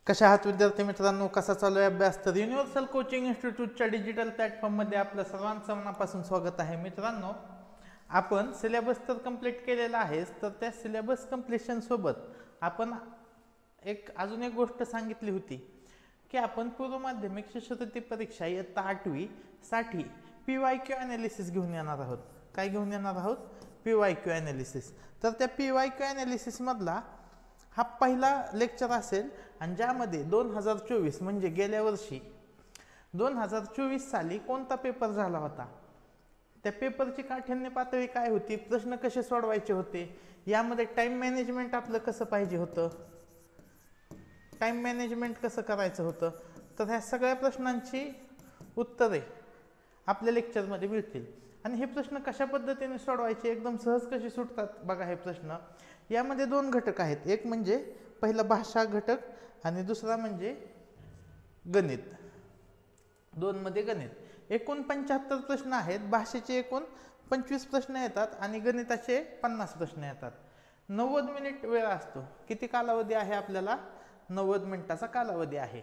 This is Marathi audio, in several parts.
कशा आहात विद्यार्थी मित्रांनो, कसा चालू आहे अभ्यास? तर युनिव्हर्सल कोचिंग इन्स्टिट्यूटच्या डिजिटल प्लॅटफॉर्ममध्ये आपलं सर्वांचं मनापासून स्वागत आहे. मित्रांनो, आपण सिलेबस तर कंप्लीट केलेला आहेच, तर त्या सिलेबस कंप्लीशन सोबत आपण अजून एक गोष्ट सांगितली होती की आपण पूर्व माध्यमिक शिष्यवृत्ती परीक्षा इयत्ता 8वी साठी PYQ ॲनालिसिस घेऊन येणार आहोत. काय घेऊन येणार आहोत? PYQ analysis. तर त्या PYQ ॲनालिसिस मधला हा पहिला लेक्चर असेल आणि ज्यामध्ये 2024 म्हणजे गेल्या वर्षी 2024 साली कोणता पेपर झाला होता, त्या पेपरची काठिण्य पातळी काय होती, प्रश्न कसे सोडवायचे होते, यामध्ये टाइम मॅनेजमेंट आपलं कसं पाहिजे होतं, टाइम मॅनेजमेंट कसं करायचं होतं, तर ह्या सगळ्या प्रश्नांची उत्तरे आपल्या लेक्चरमध्ये मिळतील. आणि हे प्रश्न कशा पद्धतीने सोडवायचे, एकदम सहज कसे सुटतात बघा हे प्रश्न. यामध्ये दोन घटक आहेत, एक म्हणजे पहिला भाषा घटक आणि दुसरा म्हणजे गणित. दोन मध्ये गणित. एकूण 75 प्रश्न आहेत. भाषेचे एकूण 25 प्रश्न येतात आणि गणिताचे 50 प्रश्न येतात. 90 मिनिट वेळ असतो. किती कालावधी आहे आपल्याला? 90 मिनिटाचा कालावधी आहे.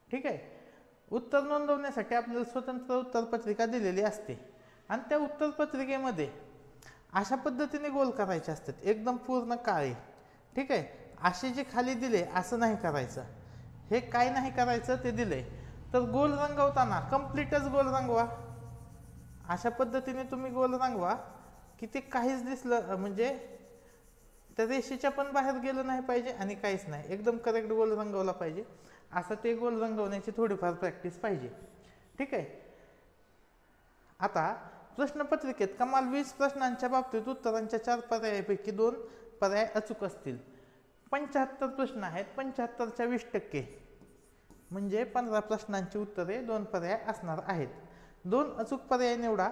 ठीक आहे. उत्तर नोंदवण्यासाठी आपल्याला स्वतंत्र उत्तरपत्रिका दिलेली असते आणि त्या उत्तरपत्रिकेमध्ये अशा पद्धतीने गोल करायचे असतात, एकदम पूर्ण काळे. ठीक आहे. असे जे खाली दिले असं नाही करायचं, हे काय नाही करायचं ते दिले तर गोल रंगवताना कम्प्लीटच गोल रंगवा. अशा पद्धतीने तुम्ही गोल रंगवा की ते काहीच दिसलं म्हणजे त्या रेषेच्या पण बाहेर गेलं नाही पाहिजे आणि काहीच नाही, एकदम करेक्ट गोल रंगवला पाहिजे. असं ते गोल रंगवण्याची थोडीफार प्रॅक्टिस पाहिजे. ठीक आहे. आता प्रश्नपत्रिकेत कमाल 20 प्रश्नांच्या बाबतीत उत्तरांच्या 4 पर्यायापैकी 2 पर्याय अचूक असतील. 75 प्रश्न आहेत. 75च्या 20% म्हणजे 15 प्रश्नांची उत्तरे 2 पर्याय असणार आहेत. 2 अचूक पर्याय निवडा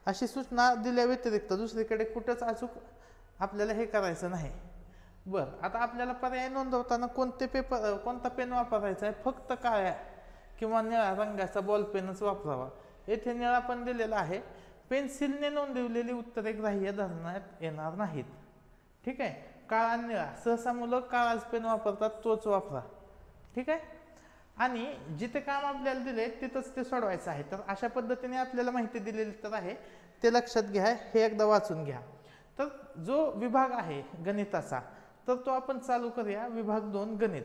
अशी सूचना दिल्या व्यतिरिक्त दुसरीकडे कुठंच अचूक आपल्याला हे करायचं नाही. बरं, आता आपल्याला पर्याय नोंदवताना कोणता पेन वापरायचा आहे? फक्त काळ्या किंवा निळ्या रंगाचा बॉल पेनच वापरावा. येथे निळा पण दिलेला आहे. पेन्सिलने नोंदवलेली उत्तरे ग्राह्य धरण्यात येणार नाहीत. ठीक आहे. काळा निळा, सहसा मुलं काळाच पेन वापरतात, तोच वापरा. ठीक आहे. आणि जिथे काम आपल्याला दिले तिथंच ते सोडवायचं आहे. तर अशा पद्धतीने आपल्याला माहिती दिलेली तर आहे, ते लक्षात घ्या, हे एकदा वाचून घ्या. तर जो विभाग आहे गणिताचा, तर तो आपण चालू करूया. विभाग 2 गणित.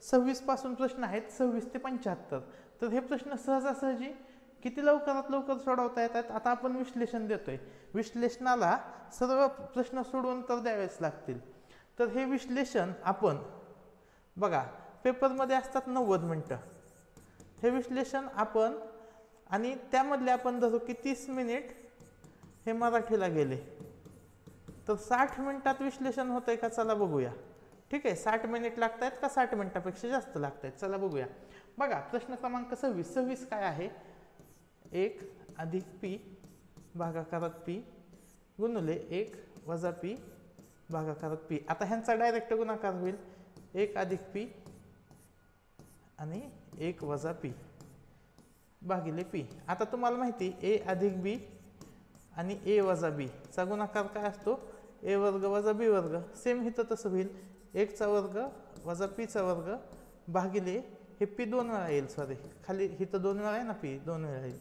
26 पासून प्रश्न आहेत, 26 ते 75. तर हे प्रश्न सहजासहजी किती लवकरात लवकर सोडवता येतात. आता आपण विश्लेषण देतोय, विश्लेषणाला सर्व प्रश्न सोडवून तर द्यावेच लागतील. तर हे विश्लेषण आपण बघा पेपरमध्ये असतात 90 मिनिटं. हे विश्लेषण आपण आणि त्यामधले आपण धरू की 30 मिनिट हे मराठीला गेले, तर 60 मिनिटात विश्लेषण होतंय का? चला बघूया. ठीक आहे. 60 मिनिट लागत आहेत का 60 मिनिटापेक्षा जास्त लागत आहेत? चला बघूया. बघा प्रश्न क्रमांक 26 काय आहे? 1 अधिक पी भागाकारात पी गुणिले 1 वजा पी भागाकारात पी. आता ह्यांचा डायरेक्ट गुणाकार होईल. 1 अधिक पी आणि 1 वजा पी भागिले पी. आता तुम्हाला माहिती ए अधिक बी आणि ए वजा बी चा गुणाकार काय असतो? ए वर्ग वजा बी वर्ग. सेम इथं तसं होईल. 1 चा वर्ग वजा पी चा वर्ग भागिले हे पी 2 वेळा येईल. सॉरी, खाली इथं 2 वेळा आहे ना, पी 2 वेळा येईल.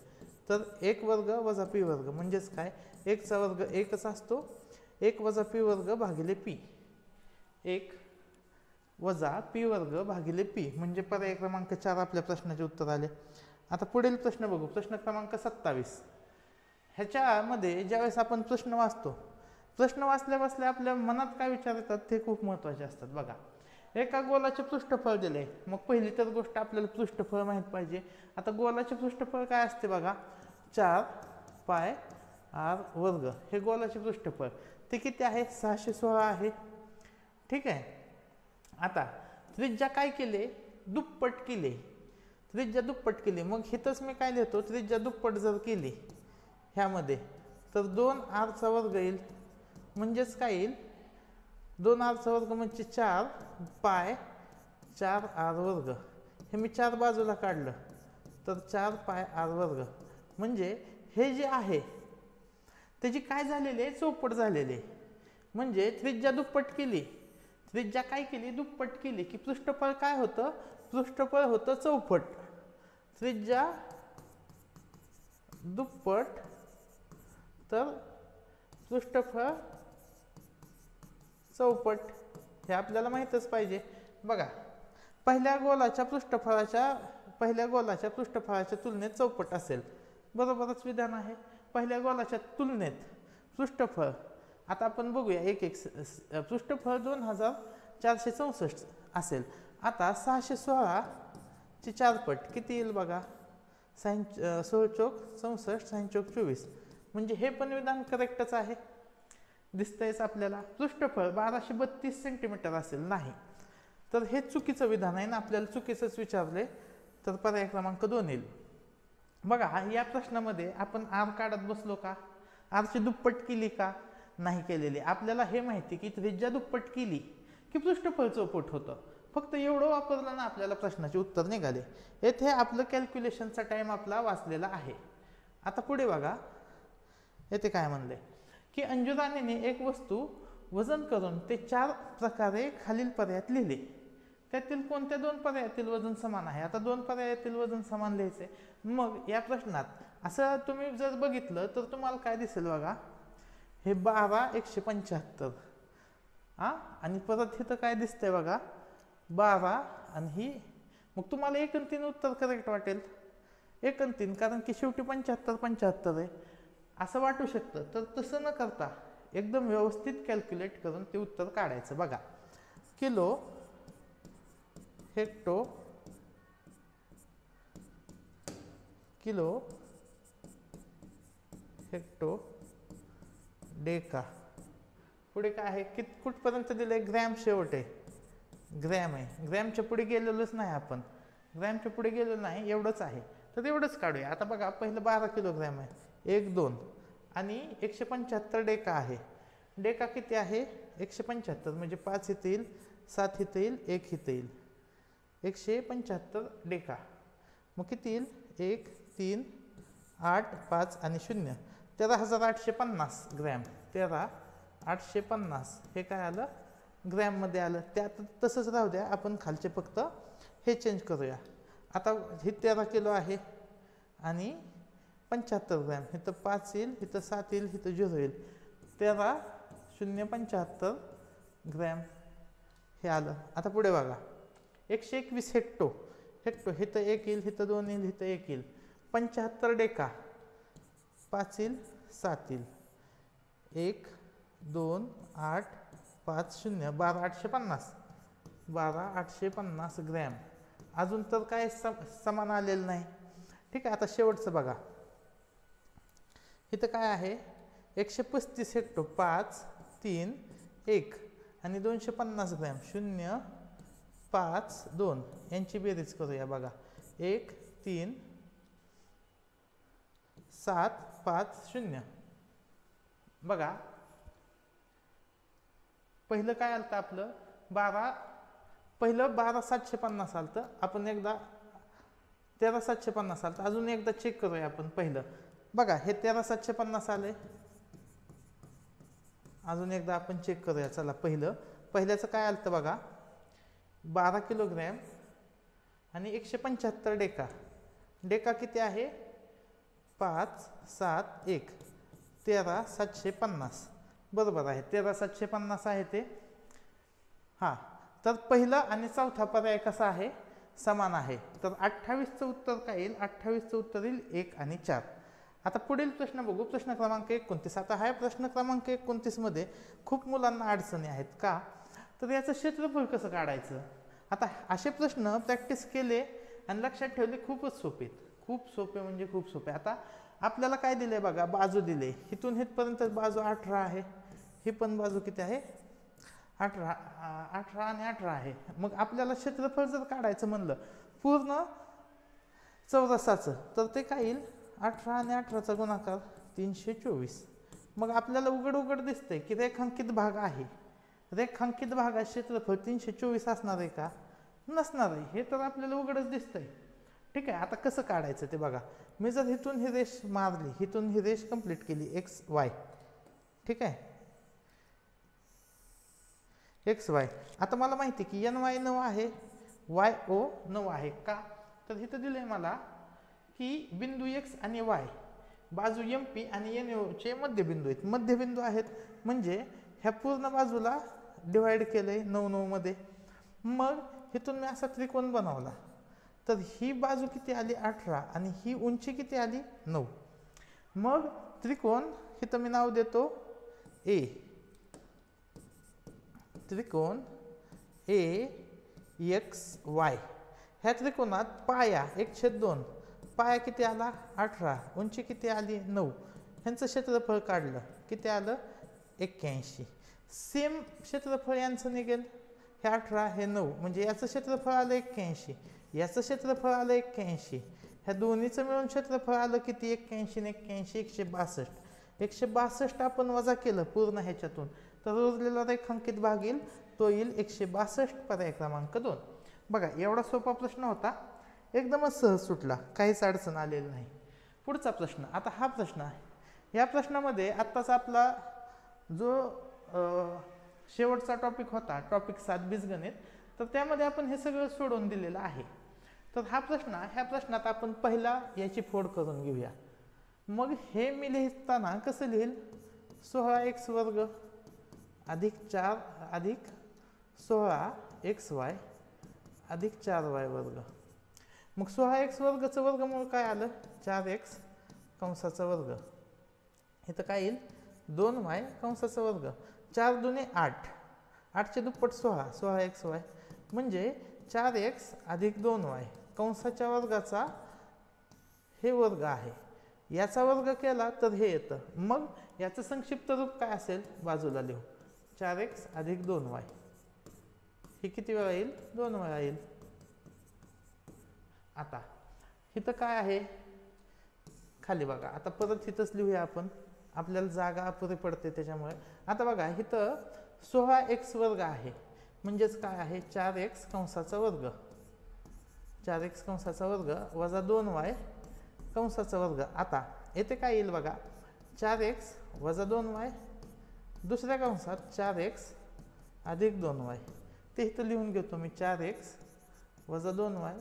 तर 1 वर्ग वजा पी वर्ग म्हणजेच काय? 1 चा वर्ग 1च असतो. 1 वजा पी वर्ग भागिले पी. 1 वजा पी वर्ग भागिले पी म्हणजे पर्याय क्रमांक 4 आपल्या प्रश्नाचे उत्तर आले. आता पुढील प्रश्न बघू. प्रश्न क्रमांक 27. ह्याच्यामध्ये ज्यावेळेस आपण प्रश्न वाचतो, प्रश्न वाचल्या बसल्या आपल्या मनात काय विचार येतात ते खूप महत्त्वाचे असतात. बघा, एका गोलाचे पृष्ठफळ दिले, मग पहिली तर गोष्ट आपल्याला पृष्ठफळ माहीत पाहिजे. आता गोलाचे पृष्ठफळ काय असते बघा? 4 पाय आर वर्ग हे गोलाचे पृष्ठफळ. ते किती आहे? 616 आहे. ठीक आहे. आता त्रिज्या काय केले? दुप्पट केले. त्रिज्या दुप्पट केली. मग हिथंच मी काय लिहितो? त्रिज्या दुप्पट जर केली ह्यामध्ये तर 2r चा वर्ग येईल. म्हणजेच काय येईल? 2r चा वर्ग म्हणजे 4 पाय 4r वर्ग. हे मी 4 बाजूला काढलं तर 4 पाय r वर्ग. म्हणजे हे जे आहे त्याची काय झालेले? चौपट झालेले. म्हणजे त्रिज्या दुप्पट केली त्रिज्या काय केली, दुप्पट केली की पृष्ठफळ काय होतं, पृष्ठफळ होतं चौपट. त्रिज्या दुप्पट तर पृष्ठफळ चौपट, हे आपल्याला माहीतच पाहिजे. बघा, पहिल्या गोलाच्या पृष्ठफळाच्या तुलनेत चौपट असेल, बरोबरच विधान आहे. पहिल्या गोलाच्या तुलनेत पृष्ठफळ, आता आपण बघूया एक एक. पृष्ठफळ 2464 असेल. आता 616 ची 4 पट किती येईल बघा, 16 चौक 64, 6 चौक 24, म्हणजे हे पण विधान करेक्टच आहे, दिसतंयच आपल्याला. पृष्ठफळ 1232 सेंटीमीटर असेल, नाही, तर हे चुकीचं विधान आहे ना, आपल्याला चुकीचंच विचारले, तर पर्याय क्रमांक 2 येईल. बघा, या प्रश्नामध्ये आपण आर काढत बसलो का, आरची दुप्पट केली का, नाही केलेली. आपल्याला हे माहिती की त्रिज्या दुप्पट केली की पृष्ठफळ चौपट होतं, फक्त एवढं वापरलं ना आपल्याला प्रश्नाचे उत्तर निघाले. येथे आपलं कॅल्क्युलेशनचा टाइम आपला वाचलेला आहे. आता पुढे बघा, येथे काय म्हणले की अंजू राणीने एक वस्तू वजन करून ते 4 प्रकारे खालील पर्यायात लिहिले, त्यातील कोणत्या 2 पर्यायातील वजन समान आहे. आता 2 पर्यायातील वजन समान लिहायचे. मग या प्रश्नात असं तुम्ही जर बघितलं तर तुम्हाला काय दिसेल बघा, हे 12 175 आणि परत इथं काय दिसतंय बघा 12 आणि ही, मग तुम्हाला 1 आणि 3 उत्तर करेक्ट वाटेल, 1 आणि 3, कारण की शेवटी 75 75 आहे असं वाटू शकतं. तर तसं न करता एकदम व्यवस्थित कॅल्क्युलेट करून ते उत्तर काढायचं. बघा, kilo, hecto, kilo, hecto, deca. पुढे काय आहे, कुठपर्यंत दिलंय, ग्रॅम शेवट आहे, ग्रॅम आहे. ग्रॅमच्या पुढे गेलेलोच नाही आपण, ग्रॅमच्या पुढे गेलो नाही, एवढंच आहे, तर एवढंच काढूया. आता बघा, पहिलं 12 किलोग्रॅम आहे, 1 2 आणि 175 डेका आहे. डेका किती आहे, 175, म्हणजे 5 इथे येईल, 7 इथे येईल, 1 इथे येईल, 175 डेका. मग किती येईल, 1 3 8 5 आणि 0, 13850 ग्रॅम. 13850 हे काय आलं, ग्रॅममध्ये आलं. त्यात तसंच राहू द्या, आपण खालचे फक्त हे चेंज करूया. आता हे 13 किलो आहे आणि 75 ग्रॅम, इथं 5 येईल, इथं 7 येईल, इथं 0 येईल, 13,075 ग्रॅम हे आलं. आता पुढे बघा, 121 हेक्टो, हेक्टो इथं 1 येईल, इथं 2 येईल, इथं 1 येईल, 75 डेका, 5 येईल, 7 येईल, 1 2 8 5 0, 12850, 12850 ग्रॅम. अजून तर काय समान आलेलं नाही. ठीक आहे, आता शेवटचं बघा, इथं काय आहे, 135 हेक्टो, 5 3 1 आणि 250 ग्रॅम, 0 5 2, यांची बेरीज करूया. बघा, 1 3 7 5 0. बघा, पहिलं काय आलं आपलं, 12750 आलं. आपण एकदा 13750 आलं, अजून एकदा चेक करूया आपण. पहिलं बघा, हे 13750 आले, अजून एकदा आपण चेक करूया. चला, पहिल्याचं काय आलं बघा, 12 किलोग्रॅम आणि 175 डेका. डेका किती आहे, 5 7 1, 13750, बरोबर आहे, 13750 आहे ते. हां, तर पहिलं आणि चौथा पर्याय कसा आहे, समान आहे. तर 28चं उत्तर काय येईल, 28चं उत्तर येईल 1 आणि 4. आता पुढील प्रश्न बघू, प्रश्न क्रमांक 29. आता हा प्रश्न क्रमांक 29 मध्ये खूप मुलांना अडचणी आहेत. का, तर याचं क्षेत्रफळ कसं काढायचं. आता असे प्रश्न प्रॅक्टिस केले आणि लक्षात ठेवले खूपच सोपे, खूप सोपे म्हणजे खूप सोपे. आता आपल्याला काय दिलंय बघा, बाजू दिले, इथून इथपर्यंत बाजू 18 आहे, ही पण बाजू किती आहे, 18 आणि 18 आहे. मग आपल्याला क्षेत्रफळ जर काढायचं म्हणलं पूर्ण चौरसाचं, तर ते काय येईल, 18 आणि 18चा गुणाकार 324. मग आपल्याला उघड दिसतंय की रेखांकित भाग आहे, रेखांकित भागात क्षेत्रफळ 324 असणार आहे का, नसणार आहे, हे तर आपल्याला उघडच दिसतंय. ठीक आहे, आता कसं काढायचं ते बघा. मी जर इथून ही रेष मारली, इथून ही रेष कंप्लीट केली, XY, ठीक आहे, एक्स वाय. आता मला माहिती की एन वाय 9 आहे, वाय ओ 9 आहे. का तर इथं दिलंय मला की बिंदू एक्स आणि वाय बाजू एम पी आणि एन ओचे मध्यबिंदू आहेत. मध्यबिंदू आहेत म्हणजे ह्या पूर्ण बाजूला डिवाइड केलंय 9 9 मध्ये. मग इथून मी असा त्रिकोण बनवला तर ही बाजू किती आली 18 आणि ही उंची किती आली 9. मग त्रिकोण इथं मी नाव देतो ए. त्रिकोण ए एक्स वाय. ह्या त्रिकोणात पाया 1/2 पाया किती आला 18, उंची किती आली 9. ह्यांचं क्षेत्रफळ काढलं किती आलं 81. सेम क्षेत्रफळ यांचं निघेल, हे 18 हे 9 म्हणजे याचं क्षेत्रफळ आलं 81, याचं क्षेत्रफळ आलं 81. ह्या दोन्हीचं मिळून क्षेत्रफळ आलं किती 81 ने 81 162. 162 आपण वजा केलं पूर्ण ह्याच्यातून तर उरलेला रेखांकित भाग येईल, तो येईल 162. पर्याय क्रमांक 2. बघा एवढा सोपा प्रश्न होता, एकदमच सहज सुटला, काहीच अडचण आलेली नाही. पुढचा प्रश्न. आता हा प्रश्न आहे, या प्रश्नामध्ये आत्ताच आपला जो शेवटचा टॉपिक होता टॉपिक 7 बीजगणित, तर त्यामध्ये आपण हे सगळं सोडवून दिलेलं आहे. तर हा प्रश्न, ह्या प्रश्नात आपण पहिला याची फोड करून घेऊया. मग हे मी लिहिताना कसं लिहिल 16x वर्ग अधिक 4 अधिक 16xy अधिक 4y वर्ग. मग 16x वर्गचं वर्गमूळ काय आलं 4x कंसाचा वर्ग. इथं काय येईल 2y कंसाचा वर्ग. 4 दुने 8, 8चे दुप्पट 16, 16xy म्हणजे 4x अधिक 2y कंसाच्या वर्गाचा हे वर्ग आहे. याचा वर्ग केला तर हे येतं. मग याचं संक्षिप्त रूप काय असेल बाजूला लिहू 4x अधिक 2y. हे किती वेळा येईल 2 वेळा येईल. आता इथं काय आहे खाली बघा, आता परत इथंच लिहूया आपण, आपल्याला जागा अपुरी पडते त्याच्यामुळे. आता बघा इथं 16x वर्ग आहे म्हणजेच काय आहे 4x कंसाचा वर्ग, 4x कंसाचा वर्ग वजा 2y कंसाचा वर्ग. आता येथे काय येईल बघा 4x वजा 2y दुसऱ्या कंसात 4x अधिक 2y. ते इथं लिहून घेतो मी 4x वजा 2y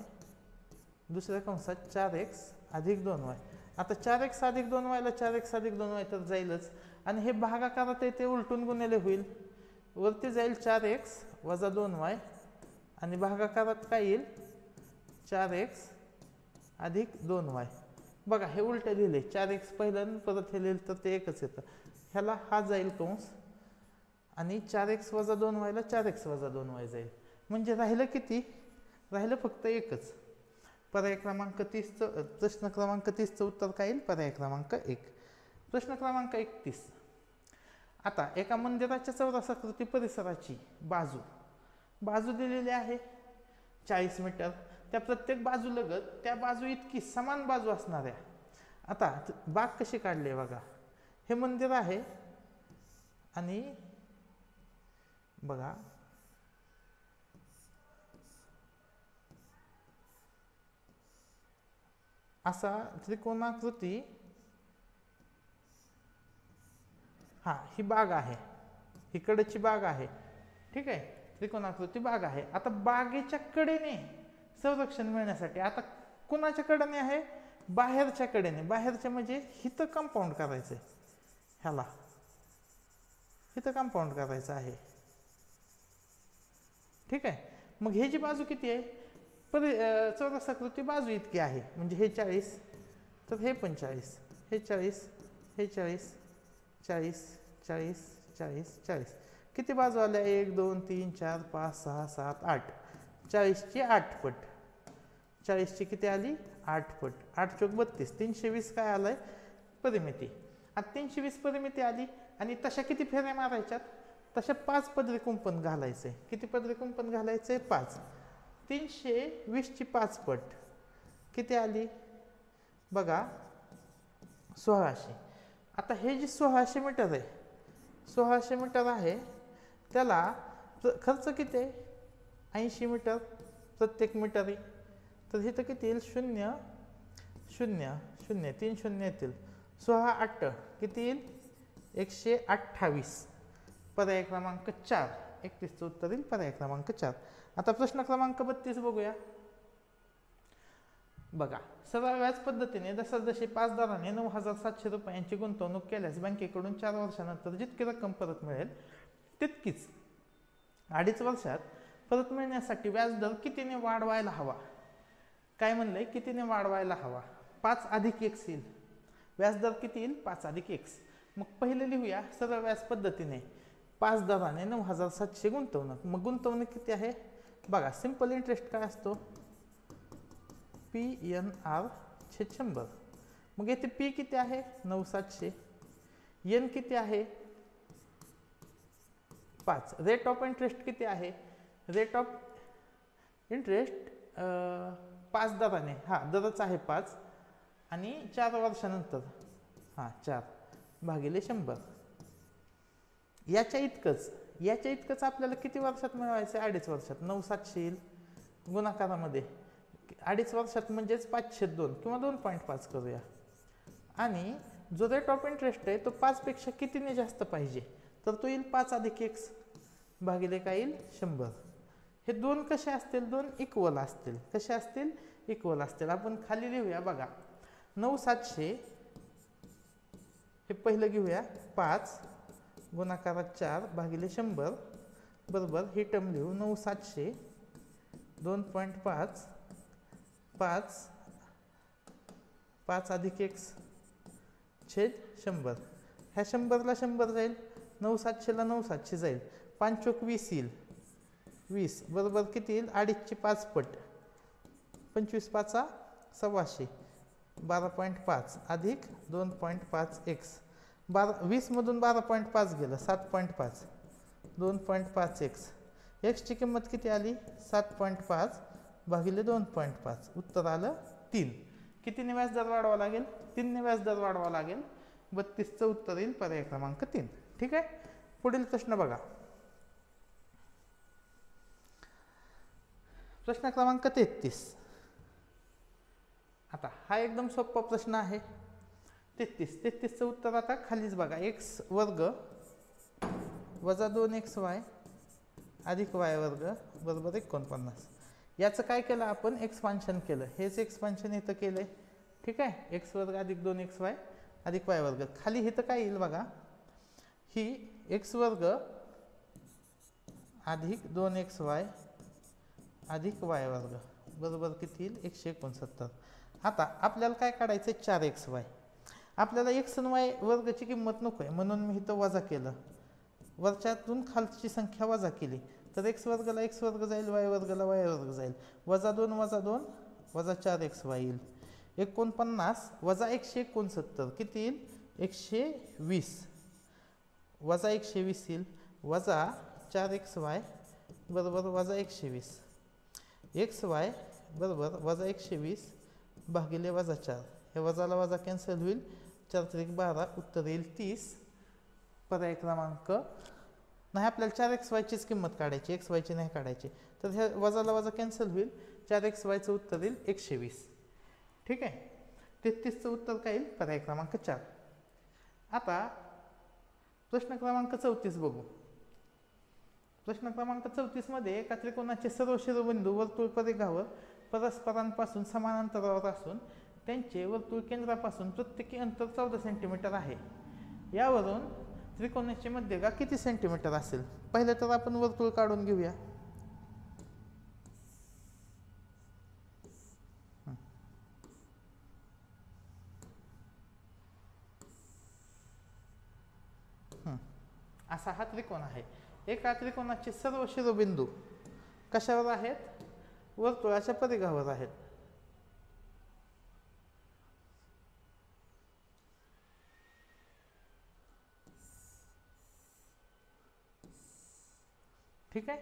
दुसऱ्या कंसात 4x अधिक 2y. आता 4x अधिक 2y ला 4x अधिक 2y तर जाईलच, आणि हे भागाकारात ते उलटून गुणिले होईल, वरती जाईल 4x वजा 2y आणि भागाकारात काय येईल 4x अधिक 2y. बघा हे उलट लिहिले 4x पहिलं परत हे लिहिलं तर ते एकच येतं. ह्याला हा जाईल कंस आणि 4x वजा 2y ला 4x वजा 2y जाईल. म्हणजे राहिलं किती, राहिलं फक्त एकच. पर्याय क्रमांक 30 प्रश्न क्रमांक 30चं उत्तर काय येईल पर्याय क्रमांक 1. प्रश्न क्रमांक 31. आता एका मंदिराच्या चौरसाकृती परिसराची बाजू दिलेली आहे 40 मीटर. त्या प्रत्येक बाजूलगत त्या बाजू इतकी समान बाजू असणाऱ्या. आता बाग कशी काढली बघा, हे मंदिर आहे आणि बघा असा त्रिकोणाकृती, हा ही बाग आहे, इकडची बाग आहे, ठीक आहे, त्रिकोणाकृती बाग आहे. आता बागेच्या कडेने संरक्षण मिळण्यासाठी आता कुणाच्या कडेने आहे बाहेरच्या कडेने, बाहेरच्या म्हणजे हिथं कंपाऊंड करायचं आहे, ह्याला हिथं कंपाऊंड करायचं आहे, ठीक आहे. मग हे जी बाजू किती आहे चौरसाकृती बाजू इतकी आहे म्हणजे हे 40 तर हे पण 40, हे 40, हे 40, 40 40 40 40. किती बाजू आल्या 1 2 3 4 5 6 7 8. 40ची 8 पट, 40ची किती आली 8 पट. 8 चौक 32, 320 काय आलंय परिमिती. आता 320 परिमिती आली आणि तशा किती फेऱ्या मारायच्यात, तशा 5 पदरी कुंपण घालायचे. किती पदरी कुंपण घालायचे 5. 320ची 5 पट किती आली बघा 1600. आता हे जे 1600 मीटर आहे, 1600 मीटर आहे त्याला खर्च किती आहे 80 मीटर प्रत्येक मीटरी. तर इथं किती येईल 0 0 0 3 0 येतील. 16 8 किती येईल 128. पर्याय क्रमांक 4 31चं उत्तर येईल पर्याय क्रमांक 4. आता प्रश्न क्रमांक 32 बघूया. बघा, सरळ व्याज पद्धतीने जसजशी 5 दराने 9,700 रुपयांची गुंतवणूक केल्यास बँकेकडून 4 वर्षानंतर जितकी रक्कम परत मिळेल तितकीच 2.5 वर्षात परत मिळण्यासाठी व्याजदर कितीने वाढवायला हवा. काय म्हणलंय, कितीने वाढवायला हवा. 5 अधिक x येईल. व्याजदर किती येईल, 5 अधिक x. मग पहिले लिहूया सरळ व्याज पद्धतीने 5 दराने 9,700 गुंतवणूक. मग गुंतवणूक किती आहे बघा, सिंपल इंटरेस्ट काय असतो, PNR/100. मग येथे P किती आहे 9,700, N किती आहे 5, रेट ऑफ इंटरेस्ट किती आहे, रेट ऑफ इंटरेस्ट 5 दराने, दरच आहे 5 आणि 4 वर्षानंतर 4 भागिले 100. याच्या इतकंच आपल्याला किती वर्षात मिळवायचं, 2.5 वर्षात. 9,700 येईल गुणाकारामध्ये 2.5 वर्षात म्हणजेच 502 किंवा 2.5 करूया. आणि जो रेट ऑफ इंटरेस्ट आहे तो 5 पेक्षा कितीने जास्त पाहिजे, तर तो येईल 5 अधिक x भागिले काय येईल 100. हे दोन कसे असतील, दोन इक्वल असतील. कसे असतील, इक्वल असतील. आपण खाली लिहूया बघा, 9,700 हे पहिलं घेऊया, 5 गुणाकारात 4 भागिले 100 बरोबर ही टर्म लिहू, 9,700 2.5 5 अधिक x छेद 100. ह्या 100ला 100 जाईल, 9,700ला 9,700 जाईल, 5 चोक 20 येईल, 20 बरोबर किती येईल, 2.5ची 5 पट, 25 5 1,600 12.5 अधिक 2.5 x. 20 मधून 12.5 गेलं, 7.5 2.5 x. x ची किंमत किती आली, 7.5 भागिले 2.5. उत्तर आलं 3. कितीने व्याजदर वाढवा लागेल, 3 ने व्याजदर वाढवा लागेल. 32चं उत्तर येईल पर्याय क्रमांक 3. ठीक आहे. पुढील प्रश्न बघा, प्रश्न क्रमांक 33. आता हा एकदम सोपा प्रश्न आहे. 33चं उत्तर आता खालीच बघा, x वर्ग वजा 2xy अधिक y वर्ग बरोबर 49. याचं काय केलं आपण, एक्सपान्शन केलं. हेच एक्सपान्शन इथं केलंय. ठीक आहे. x वर्ग अधिक 2xy अधिक y वर्ग. खाली इथं काय येईल बघा, ही x वर्ग अधिक 2xy अधिक y वर्ग बरोबर किती येईल 169. आता आपल्याला काय काढायचं, 4xy. आपल्याला x आणि y वर्गाची किंमत नको आहे म्हणून मी इथं वजा केलं, वरच्यातून खालची संख्या वजा केली, तर x वर्गाला x वर्ग जाईल, y वर्गाला y वर्ग जाईल. वजा 2 वजा 2 वजा 4xy येईल. 49 वजा 169 किती येईल, 120 वजा 120 येईल, वजा 4xy बरोबर वजा 120. xy बरोबर वजा 120 भागिले वजा 4. हे वजाला वजा कॅन्सल होईल, 4 त्रिक 12 उत्तर येईल 30. पर्याय क्रमांक नाही, आपल्याला 4xy चीच किंमत काढायची, xy ची नाही काढायची. तर हे वजाला वजा कॅन्सल होईल, 4xy चं उत्तर येईल 120. ठीक आहे. 33चं उत्तर काय येईल, पर्याय क्रमांक 4. आता प्रश्न क्रमांक 34 बघू. प्रश्न क्रमांक 34 मध्ये एका त्रिकोणाचे सर्व शिरोबिंदू वर्तुळ परिघावर परस्परांपासून समान अंतरावर असून त्यांचे वर्तुळ केंद्रापासून प्रत्येकी अंतर 14 सेंटीमीटर आहे. यावरून त्रिकोणाची मध्यगा किती सेंटीमीटर असेल. पहिले तर आपण वर्तुळ काढून घेऊया. असा हा त्रिकोण आहे. एका त्रिकोणाचे सर्व शिरोबिंदू कशावर आहेत, वर्तुळाच्या परिघावर आहेत. ठीक आहे.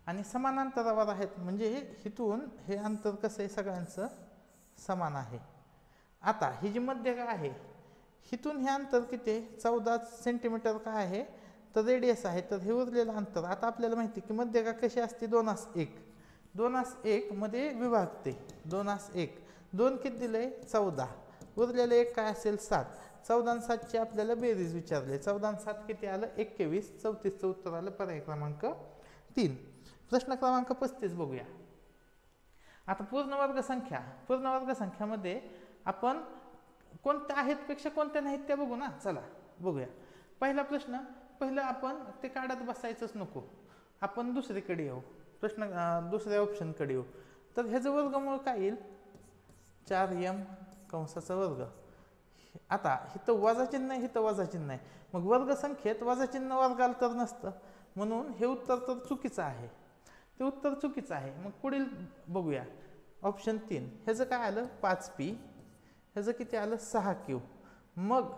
आणि समान अंतरावर आहेत, म्हणजे इथून हे अंतर कसं आहे, सगळ्यांचं समान आहे. आता ही जी मध्यगा आहे, इथून हे अंतर किती, 14 सेंटीमीटर काय आहे, तर रेडियस आहे. तर हे उरलेलं अंतर, आता आपल्याला माहिती की मध्यगा कशी असते, 2:1. 2:1 मध्ये विभागते. 2:1 2 किती दिले, 14. उरलेलं 1 काय असेल, 7. 14 आणि 7 ची आपल्याला बेरीज विचारली. 14 आणि 7 किती आलं? 21. 34चं उत्तर आलं पर्याय क्रमांक 3. प्रश्न क्रमांक 35 बघूया. आता पूर्ण वर्ग संख्यामध्ये आपण कोणत्या आहेत पेक्षा कोणत्या नाहीत त्या बघू ना. चला बघूया. पहिला प्रश्न, पहिलं आपण ते काढत बसायचंच नको, आपण दुसरीकडे येऊ. दुसऱ्या ऑप्शनकडे येऊ. तर ह्याचं वर्गमूळ काय येईल? 4m कंसाचा वर्ग. आता इथं वजा चिन्ह आहे, इथं वजा चिन्ह आहे, मग वर्गसंख्येत वजा चिन्ह वर्गाला तर नसतं, म्हणून हे उत्तर तर चुकीचं आहे. ते उत्तर चुकीचं आहे. मग पुढील बघूया. ऑप्शन 3 ह्याचं काय आलं? 5p. ह्याचं किती आलं? 6q. मग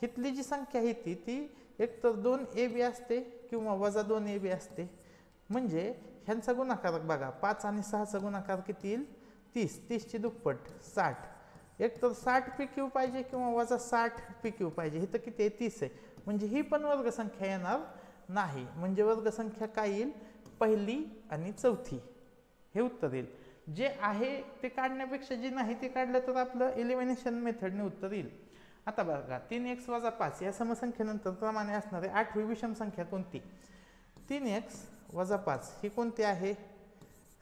इथली जी संख्या आहे ती एक तर 2ab असते किंवा वजा 2ab असते. म्हणजे ह्यांचा गुणाकार बघा, 5 आणि 6चा गुणाकार किती येईल? 30. 30ची दुप्पट 60. एक तर 60pq पाहिजे किंवा वजा 60pq पाहिजे. इथं किती आहे? 30 आहे. म्हणजे ही पण वर्गसंख्या येणार नाही. म्हणजे वर्गसंख्या काय येईल? पहिली आणि चौथी हे उत्तर येईल. जे आहे ते काढण्यापेक्षा जे नाही ते काढलं तर आपलं एलिमिनेशन मेथडने उत्तर येईल. आता बघा, 3x वजा 5 या समसंख्येनंतर क्रमाने असणारे 8वी विषम संख्या कोणती? 3x वजा 5 ही कोणती आहे?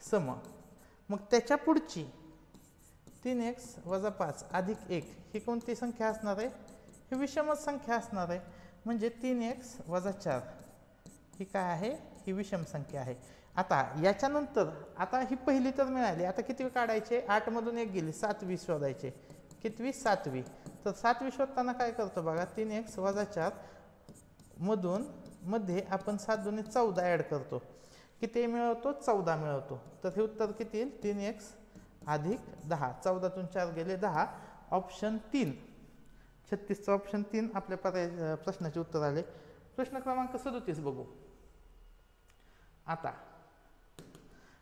सम. मग त्याच्या पुढची 3x वजा 5 अधिक 1 ही कोणती संख्या असणार आहे? ही विषमच संख्या असणार आहे. म्हणजे 3x वजा 4 ही काय आहे? ही विषम संख्या आहे. आता याच्यानंतर आता ही पहिली तर मिळाली, आता किती काढायचे? 8 मधून 1 गेली, 7वी शोधायचे. कितवी? 7वी. तर 7वी शोधताना काय करतो बघा, 3x वजा 4 मधून मध्ये आपण 7 दुने 14 ॲड करतो. किती मिळवतो? 14 मिळवतो. तर हे उत्तर किती येईल? 3x अधिक 10. 14तून 4 गेले 10. ऑप्शन 3 36चं ऑप्शन 3 आपल्या पर्याय प्रश्नाचे उत्तर आले. प्रश्न क्रमांक 37 बघू. आता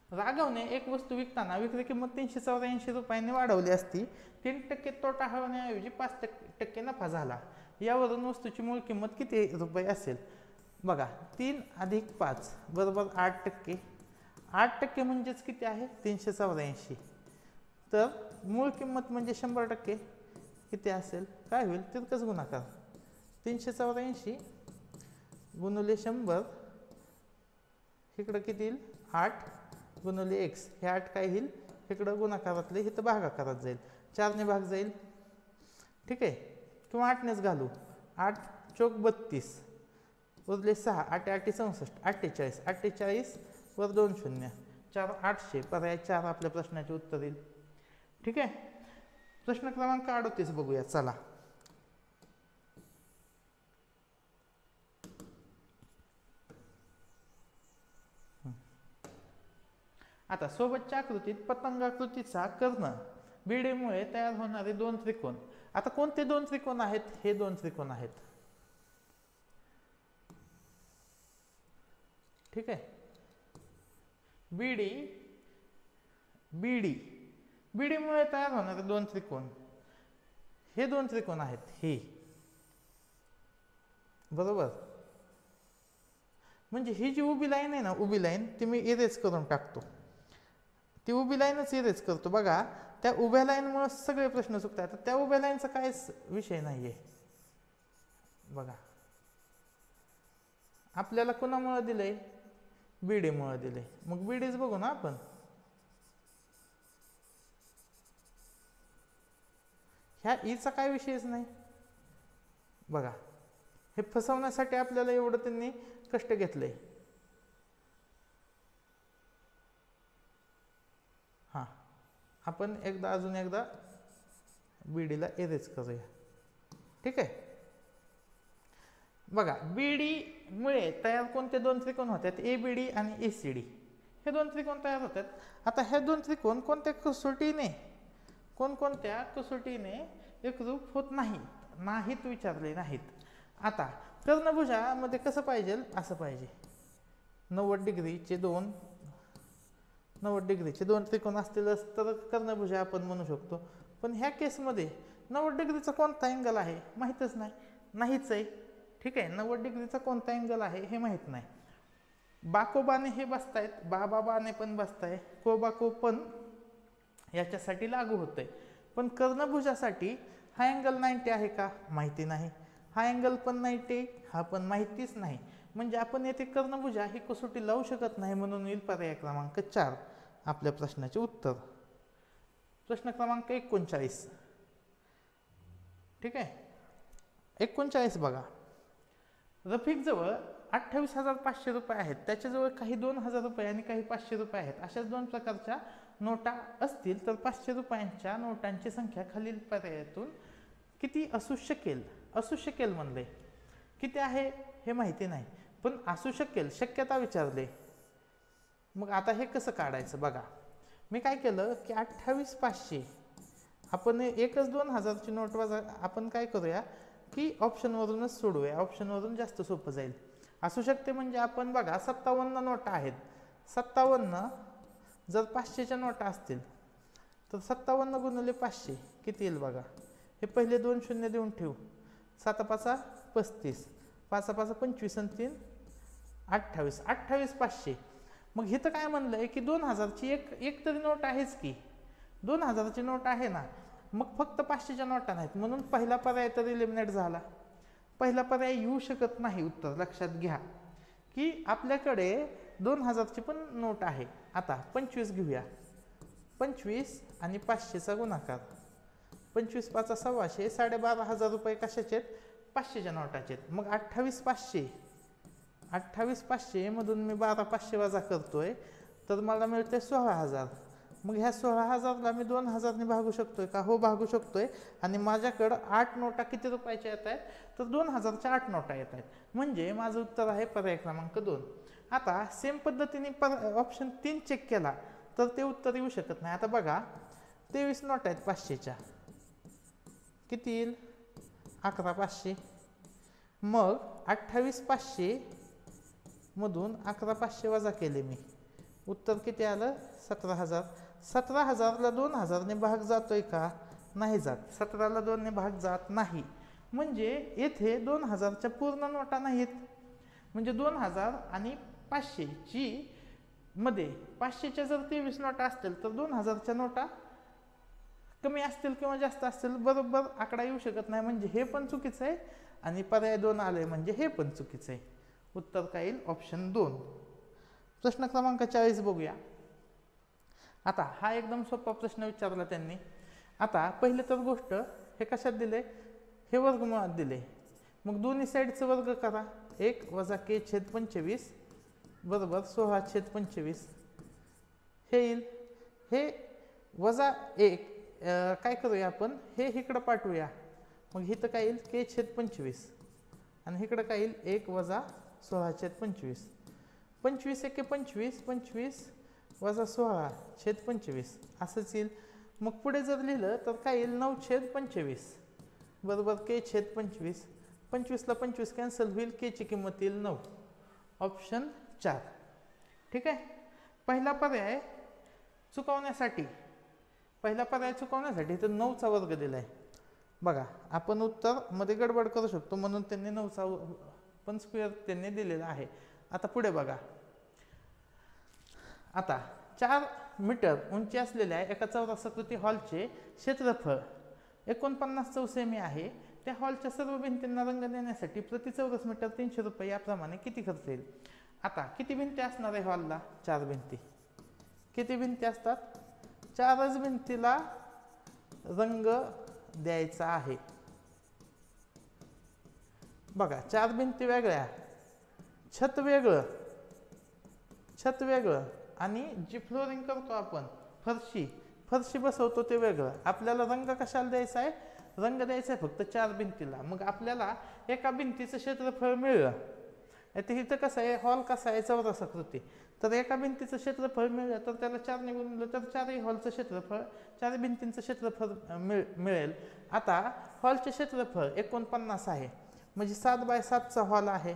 राघवने एक वस्तू विकताना विक्री किंमत 384 रुपयांनी वाढवली असती. 3% तोटा होण्याऐवजी 5% नफा झाला. यावरून वस्तूची मूळ किंमत किती रुपये असेल? बघा, 3 अधिक 5 बरोबर 8%. 8% म्हणजेच किती आहे? 384. तर मूळ किंमत म्हणजे 100% किती असेल? काय होईल? तिरकस गुणाकार. 384 गुणिले 100 इकडं किती येईल? 8 गुणिले x. हे 8 काय येईल? इकडं गुणाकारातले इथं भागाकारात जाईल. 4 ने भाग जाईल. ठीक आहे, किंवा 8 नेच घालू. 8 चौक 32 उरले 6. 8 8 64 48. 48 वर 2 शून्य 4 800. पर्याय 4 आपल्या प्रश्नाचे उत्तर येईल. ठीक आहे. प्रश्न क्रमांक 38 बघूया. चला आता सोबतच्या आकृतीत पतंगाकृतीचा कर्ण बीडीमुळे तयार होणारे 2 त्रिकोण. आता कोणते 2 त्रिकोण आहेत? हे 2 त्रिकोण आहेत. ठीक आहे. बीडीमुळे तयार होणारे 2 त्रिकोण हे 2 त्रिकोण आहेत. हे बरोबर. म्हणजे ही जी उभी लाईन आहे ना, उभी लाईन ती मी इरेज करून टाकतो. ती उभी लाईनच इरेज करतो. बघा, त्या उभ्या लाईनमुळे सगळे प्रश्न सुटतात. त्या उभ्या लाईनचा काहीच विषय नाहीये. बघा, आपल्याला कोणामुळे दिलंय? बीडीमुळे दिलंय. मग बीडीच बघू ना आपण. ह्या ईचा काय विषयच नाही. बघा, हे फसवण्यासाठी आपल्याला एवढं त्यांनी कष्ट घेतलंय. हां, आपण अजून एकदा बीडीला इरेज करूया. ठीक आहे. बघा, बीडीमुळे तयार कोणते 2 त्रिकोण होतात? एबीडी आणि एसीडी हे 2 त्रिकोण तयार होतात. आता हे 2 त्रिकोण कोणत्या कसोटीने एकरूप होत नाहीत विचारले नाहीत. आता कर्णभुजामध्ये कसं पाहिजे? असं पाहिजे. 90 डिग्रीचे 2 त्रिकोण असतीलच तर कर्णभुजा आपण म्हणू शकतो. पण ह्या केसमध्ये 90 डिग्रीचा कोणता अँगल आहे माहीतच नाहीच आहे. ठीक आहे, 90 डिग्रीचा कोणता अँगल आहे हे माहीत नाही. बाकोबाने हे बसतायत, बाबाने पण बसताय, कोबाको पण याच्यासाठी लागू होतंय. पण कर्णभुजासाठी हा अँगल 90 आहे का? माहिती नाही. हा अँगल पण 90, हा पण माहितीच नाही. म्हणजे आपण येथे कर्णभुजा ही कसोटी लावू शकत नाही, म्हणून येईल पर्याय क्रमांक 4 आपल्या प्रश्नाचे उत्तर. प्रश्न क्रमांक 39. ठीक आहे, 39 बघा. रफिकजवळ 28,500 रुपये आहेत. त्याच्याजवळ काही 2,000 रुपये आणि काही 500 रुपये आहेत. अशाच दोन प्रकारच्या नोटा असतील तर 500 रुपयांच्या नोटांची संख्या खालील पर्यायातून किती असू शकेल? असू शकेल म्हणले, किती आहे हे माहिती नाही, पण असू शकेल शक्यता विचारले. मग आता हे कसं काढायचं बघा. मी काय केलं की 28,500 आपण एकच 2,000ची नोट वजा आपण काय करूया की ऑप्शनवरूनच सोडूया. ऑप्शनवरून जास्त सोपं जाईल. असू शकते म्हणजे आपण बघा 57 नोटा आहेत. 57 जर 500च्या नोटा असतील तर 57 गुणिले 500 किती येईल बघा. हे पहिले 2 शून्य देऊन ठेवू. 7 5 35, 5 5 25 आणि 3 28, 28,500. मग इथं काय म्हणलंय की 2,000ची एक तरी नोट आहेच की. 2,000ची नोट आहे ना, मग फक्त 500च्या नोटा नाहीत, म्हणून पहिला पर्याय तर इलिमिनेट झाला. पहिला पर्याय येऊ शकत नाही. उत्तर लक्षात घ्या की आपल्याकडे 2,000ची पण नोट आहे. आता 25 घेऊया. 25 आणि 500चा गुणाकार. 25 5 1,600, 12,500 रुपये कशाचे आहेत? 500च्या नोटाचे आहेत. मग 28,500, 28,500 मधून मी 12,500 वजा करतोय तर मला मिळते 16,000. मग ह्या 16,000ला मी 2,000ने भागू शकतोय का? हो, भागू शकतोय. आणि माझ्याकडं 8 नोटा किती रुपयाच्या येत आहेत? तर 2,000च्या 8 नोटा येत आहेत. म्हणजे माझं उत्तर आहे पर्याय क्रमांक 2. आता सेम पद्धतीने ऑप्शन 3 चेक केला तर ते उत्तर येऊ शकत नाही. आता बघा 23 नोटा आहेत 500च्या, किती येईल? 11,500. मग 28,500 मधून 11,500 वजा केले मी, उत्तर किती आलं? 17,000. 17,000ला 2,000ने भाग जातोय का? नाही जात. 17ला 2ने भाग जात नाही. म्हणजे येथे 2,000च्या पूर्ण नोटा नाहीत. म्हणजे 2,000 आणि 500ची मध्ये 500च्या जर 23 नोटा असतील तर 2,000च्या नोटा कमी असतील किंवा जास्त असतील, बरोबर आकडा येऊ शकत नाही. म्हणजे हे पण चुकीचं आहे आणि पर्याय 2 आले म्हणजे हे पण चुकीचं आहे. उत्तर काय येईल? ऑप्शन 2. प्रश्न क्रमांक 40 बघूया. आता हा एकदम सोपा प्रश्न विचारला त्यांनी. आता पहिले तर गोष्ट हे कशात दिले? हे वर्गमुळात दिले. मग दोन्ही साईडचं वर्ग करा. 1 वजा k/25 बरोबर 16/25 हे येईल. हे वजा 1 काय करूया आपण, हे इकडं पाठवूया. मग इथं काय येईल? k/25 आणि इकडं काय येईल? 1 वजा 16/25. 25 1 25, 25 वजा 16/25 असंच येईल. मग पुढे जर लिहिलं तर काय येईल? 9/25 बरोबर k/25. 25ला 25 कॅन्सल होईल. kची किंमत येईल 9. ऑप्शन 4. ठीक आहे. पहिला पर्याय चुकवण्यासाठी तर 9चा वर्ग दिलाय. बघा आपण उत्तर मध्ये गडबड करू शकतो, म्हणून त्यांनी 9चा पण स्क्वेअर त्यांनी दिलेला आहे. आता पुढे बघा. आता 4 मीटर उंची असलेल्या एका चौरसाकृती हॉलचे क्षेत्रफळ 49 चौसेमी आहे. त्या हॉलच्या सर्व भिंतींना रंग देण्यासाठी प्रति चौरस मीटर 300 रुपये याप्रमाणे किती खर्च येईल? आता किती भिंती असणार आहे हॉलला? 4 भिंती. किती भिंती असतात? 4च भिंतीला रंग द्यायचा आहे. बघा 4 भिंती वेगळ्या, छत वेगळं आणि जी फ्लोरिंग करतो आपण, फरशी बसवतो ते वेगळं. आपल्याला रंग कशाला द्यायचा आहे? रंग द्यायचा आहे फक्त 4 भिंतीला. मग आपल्याला एका भिंतीचं क्षेत्रफळ मिळलं. इथं कसं आहे, हॉल कसा आहे? चौरसाकृती. तर एका भिंतीचं क्षेत्रफळ मिळलं तर त्याला 4ने गुणलं तर 4ही हॉलचं क्षेत्रफळ, 4 भिंतींचं क्षेत्रफळ मिळेल. आता हॉलचे क्षेत्रफळ 49 आहे, म्हणजे 7x7चा हॉल आहे.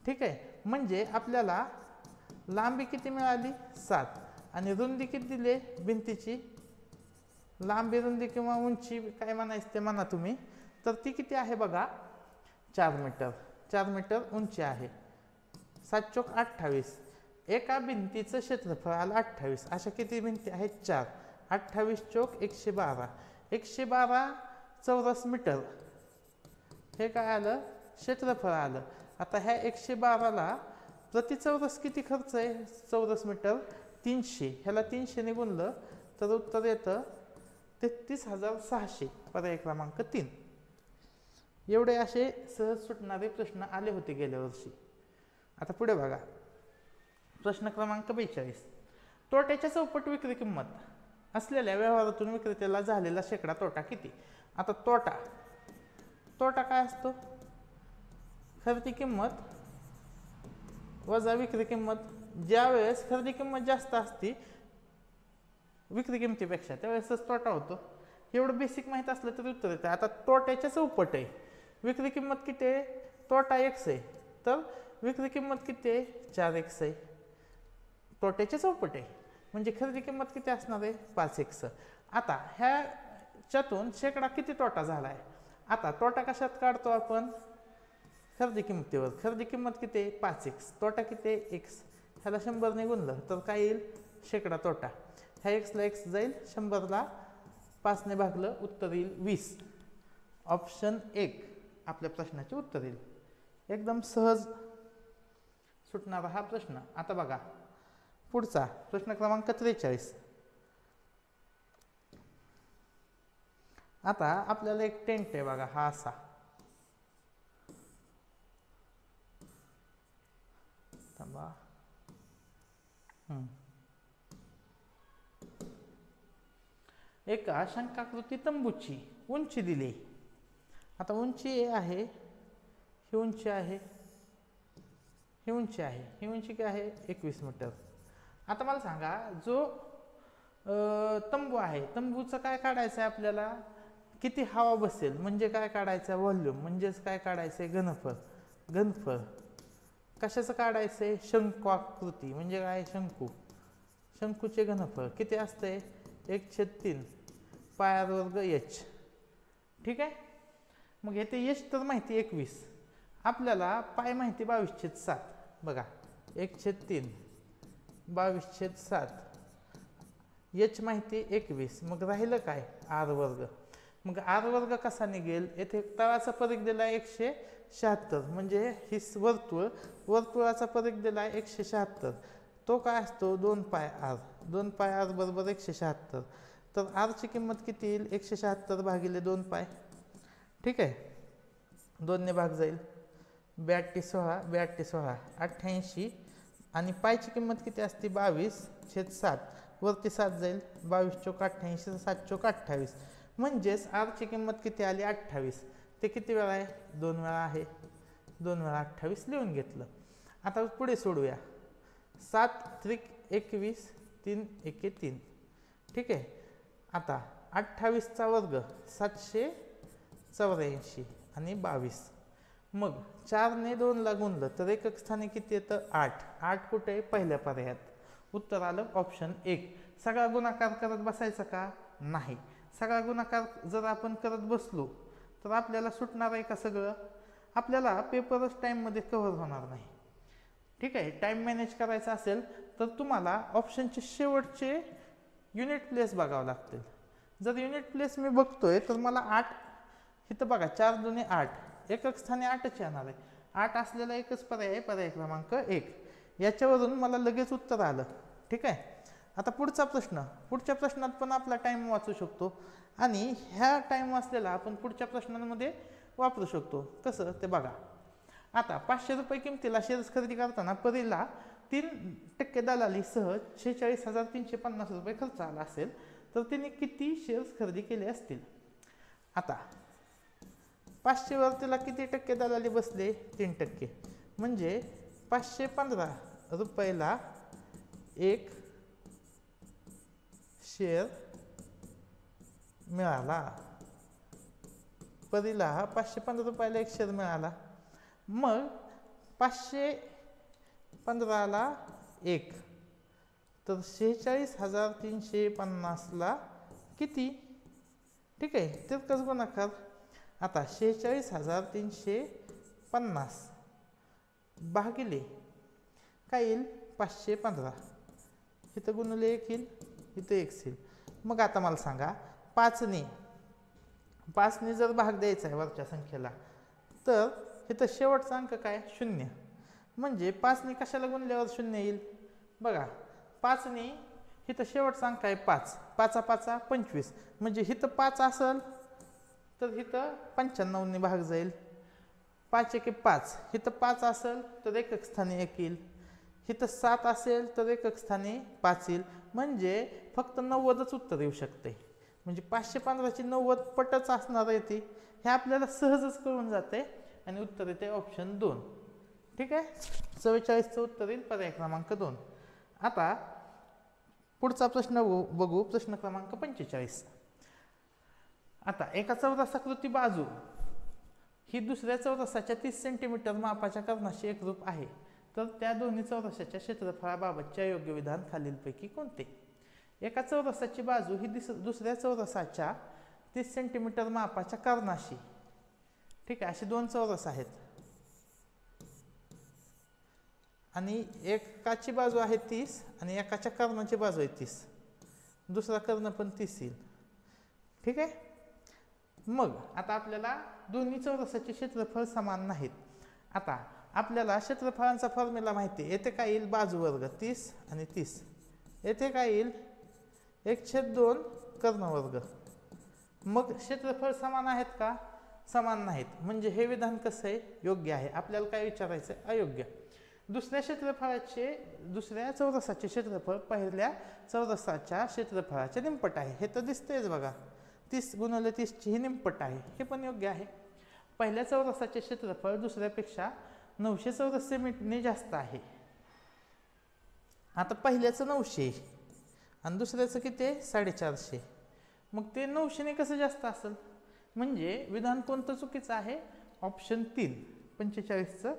ठीक आहे. म्हणजे आपल्याला लांबी किती मिळाली? 7. आणि रुंदी किती दिली भिंतीची? लांबी, रुंदी किंवा उंची काय म्हणायचं ते म्हणा तुम्ही. तर ती किती आहे बघा? 4 मीटर. 4 मीटर उंची आहे. 7 चोक 28. एका भिंतीचं क्षेत्रफळ आलं 28. अशा किती भिंती आहेत? 4. 28 चोक 112. 112 चौरस मीटर हे काय आलं, क्षेत्रफळ आलं. आता ह्या 112ला प्रति चौरस किती खर्च आहे, चौरस मीटर 300, ह्याला 300 ने गुणलं तर उत्तर येतं 33,600, पर्याय क्रमांक 3. एवढे असे सहज सुटणारे प्रश्न आले होते गेल्या वर्षी. आता पुढे बघा, प्रश्न क्रमांक 42. तोट्याच्या चौपट विक्री किंमत असलेल्या व्यवहारातून विक्रेत्याला झालेला शेकडा तोटा किती. आता तोटा काय असतो, खरेदी किंमत वजा विक्री किंमत. ज्या वेळेस खरेदी किंमत जास्त असते विक्री किंमतीपेक्षा त्यावेळेसच तोटा होतो. एवढं बेसिक माहीत असलं तरी उत्तर येतं. आता तोट्याच्या चौपट आहे, विक्री किंमत किती आहे, तोटा x आहे, तर विक्री किंमत किती आहे, 4x आहे. तोट्याच्या चौपट आहे म्हणजे खरेदी किंमत किती असणार आहे, 5x. आता ह्याच्यातून शेकडा किती तोटा झाला आहे. आता तोटा कशात काढतो आपण, खरेदी किंमतीवर. खरेदी किंमत किती आहे, 5x, तोटा किती आहे, x. ह्याला 100 ने गुणलं तर काय येईल, शेकडा तोटा. ह्या x ला x जाईल, 100ला 5 ने भागलं, उत्तर येईल 20. ऑप्शन 1 आपल्या प्रश्नाचे उत्तर येईल. एकदम सहज सुटणारा हा प्रश्न. आता बघा पुढचा प्रश्न क्रमांक 43. आता आपल्याला एक टेंट आहे बघा, हा असा. थांबा, एका शंकाकृती तंबूची उंची दिली. आता उंची आहे, ही उंची आहे, ही उंची आहे, ही उंची काय आहे, 21 मीटर. आता मला सांगा, जो तंबू आहे, तंबूचं काय काढायचं आहे आपल्याला, किती हवा बसेल म्हणजे काय काढायचं आहे, व्हॉल्यूम म्हणजेच काय काढायचं आहे, घनफळ. कशाचं काढायचं आहे, शंकवाकृती म्हणजे काय, शंकूचे घनफळ किती असते, 1/3 पाय r वर्ग h. ठीक आहे. मग हे ते h तर माहिती 21, आपल्याला पाय माहिती 22/7. बघा 1/3 22/7, h माहिती 21, मग राहिलं काय, r वर्ग. मग r वर्ग कसा निघेल, येथे तळाचा परिघ दिला 176 म्हणजे ही वर्तुळाचा परिघ दिला 176, तो काय असतो 2πr. 2πr बरोबर 176, तर r ची किंमत किती येईल, 176 भागिले 2π. ठीक आहे, 2 ने भाग जाईल, 82/16 82/16 88, आणि पायची किंमत किती असते 22/7, वरती 7 जाईल, 22 चोक 88, 7 चोक 28, म्हणजेच r ची किंमत किती आली 28. ते किती वेळा आहे, 2 वेळा आहे, 2 वेळा 28 लिहून घेतलं. आता पुढे सोडूया, 7 त्रिक 21, 3 एके 3. ठीक आहे. आता 28चा वर्ग 784 आणि 22, मग 4 ने 2 ला गुणलं तर एकक स्थानी किती येतं, 8. 8 कुठे आहे, पहिल्या पर्यायात. उत्तर आलं ऑप्शन 1. सगळा गुणाकार करत बसायचा का, नाही. सगळा गुणाकार जर आपण करत बसलो तर आपल्याला सुटणार आहे का सगळं, आपल्याला पेपरच टाईममध्ये कव्हर होणार नाही. ठीक आहे. टाईम मॅनेज करायचा असेल तर तुम्हाला ऑप्शनचे शेवटचे युनिट प्लेस बघावं लागतील. जर युनिट प्लेस मी बघतोय तर मला 8 इथं बघा, 4 दुने 8, एकक स्थानी 8च येणार आहे. 8 असलेला एकच पर्याय आहे, पर्याय क्रमांक 1. याच्यावरून मला लगेच उत्तर आलं. ठीक आहे. आता पुढचा प्रश्न, पुढच्या प्रश्नात पण आपला टाइम वाचू शकतो आणि ह्या टाइम वाचलेला आपण पुढच्या प्रश्नांमध्ये वापरू शकतो. कसं ते बघा. आता 500 रुपये किमतीला शेअर्स खरेदी करताना परीला 3% दलालीसह 46,350 रुपये खर्च आला असेल तर तिने किती शेअर्स खरेदी केले असतील. आता 500 वर तिला किती टक्के दलाली बसले, 3%, म्हणजे 515 रुपयाला एक शेअर मिळाला. परीला 515 रुपयाला एक शेअर मिळाला. मग 515ला 1 तर 46,350ला किती. ठीक आहे. तितकाच गुणाकार. आता 46,350 भागिले काय येईल, 515. इथं गुणले 1 येईल, इथं 1 येईल. मग आता मला सांगा, 5 ने 5ने जर भाग द्यायचा आहे वरच्या संख्येला तर इथं शेवटचा अंक काय 0, म्हणजे 5ने कशाला गुणल्यावर 0 येईल बघा. 5ने इथं शेवटचा अंक आहे 5, 5 5 25, म्हणजे इथं 5 असेल तर इथं 95ने भाग जाईल. 5 1 5, इथं 5 असेल तर एकक स्थानी 1 येईल. इथं 7 असेल तर एकक स्थानी 5 येईल, म्हणजे फक्त 90च उत्तर येऊ शकते. म्हणजे 515ची 90 पटच असणार आहे ती, हे आपल्याला सहजच कळून जाते आणि उत्तर येते ऑप्शन 2. ठीक आहे, 44चं उत्तर येईल पर्याय क्रमांक 2. आता पुढचा प्रश्न बघू, प्रश्न क्रमांक 45. आता एका चौरसाकृती बाजू ही दुसऱ्या चौरसाच्या 30 सेंटीमीटर मापाच्या कर्णाशी एकरूप आहे, तर त्या दोन्ही चौरसाच्या क्षेत्रफळाबाबतचे योग्य विधान खालीलपैकी कोणते? एका चौरसाची बाजू ही दुसऱ्या चौरसाच्या 30 सेंटीमीटर मापाच्या कर्णाशी, ठीक आहे, अशी दोन चौरस आहेत आणि एकाची बाजू आहे 30 आणि एकाच्या कर्णाची बाजू आहे 30, दुसरा कर्ण पण 30 येईल. ठीक आहे, मग आता आपल्याला दोन्ही चौरसाचे क्षेत्रफळ समान नाहीत. आता आपल्याला क्षेत्रफळांचा फॉर्म्युला माहिती आहे. येथे काय येईल, बाजू वर्ग 30 आणि 30. येथे काय येईल, 1/2 कर्ण वर्ग. मग क्षेत्रफळ समान आहेत का? समान नाहीत, म्हणजे हे विधान कसं आहे, योग्य आहे. आपल्याला काय विचारायचं आहे, अयोग्य. दुसऱ्या चौरसाचे क्षेत्रफळ पहिल्या चौरसाच्या क्षेत्रफळाचे निमपट आहे, हे तर दिसतेच बघा. 30 × 30ची ही निमपट आहे, हे पण योग्य आहे. पहिल्या चौरसाचे क्षेत्रफळ दुसऱ्यापेक्षा 900 चौरस सेंटीमीटरने जास्त आहे. आता पहिल्याचं 900 आणि दुसऱ्याचं किती आहे, 450. मग ते 900ने कसं जास्त असेल, म्हणजे विधान कोणतं चुकीचं आहे, ऑप्शन 3, 45चं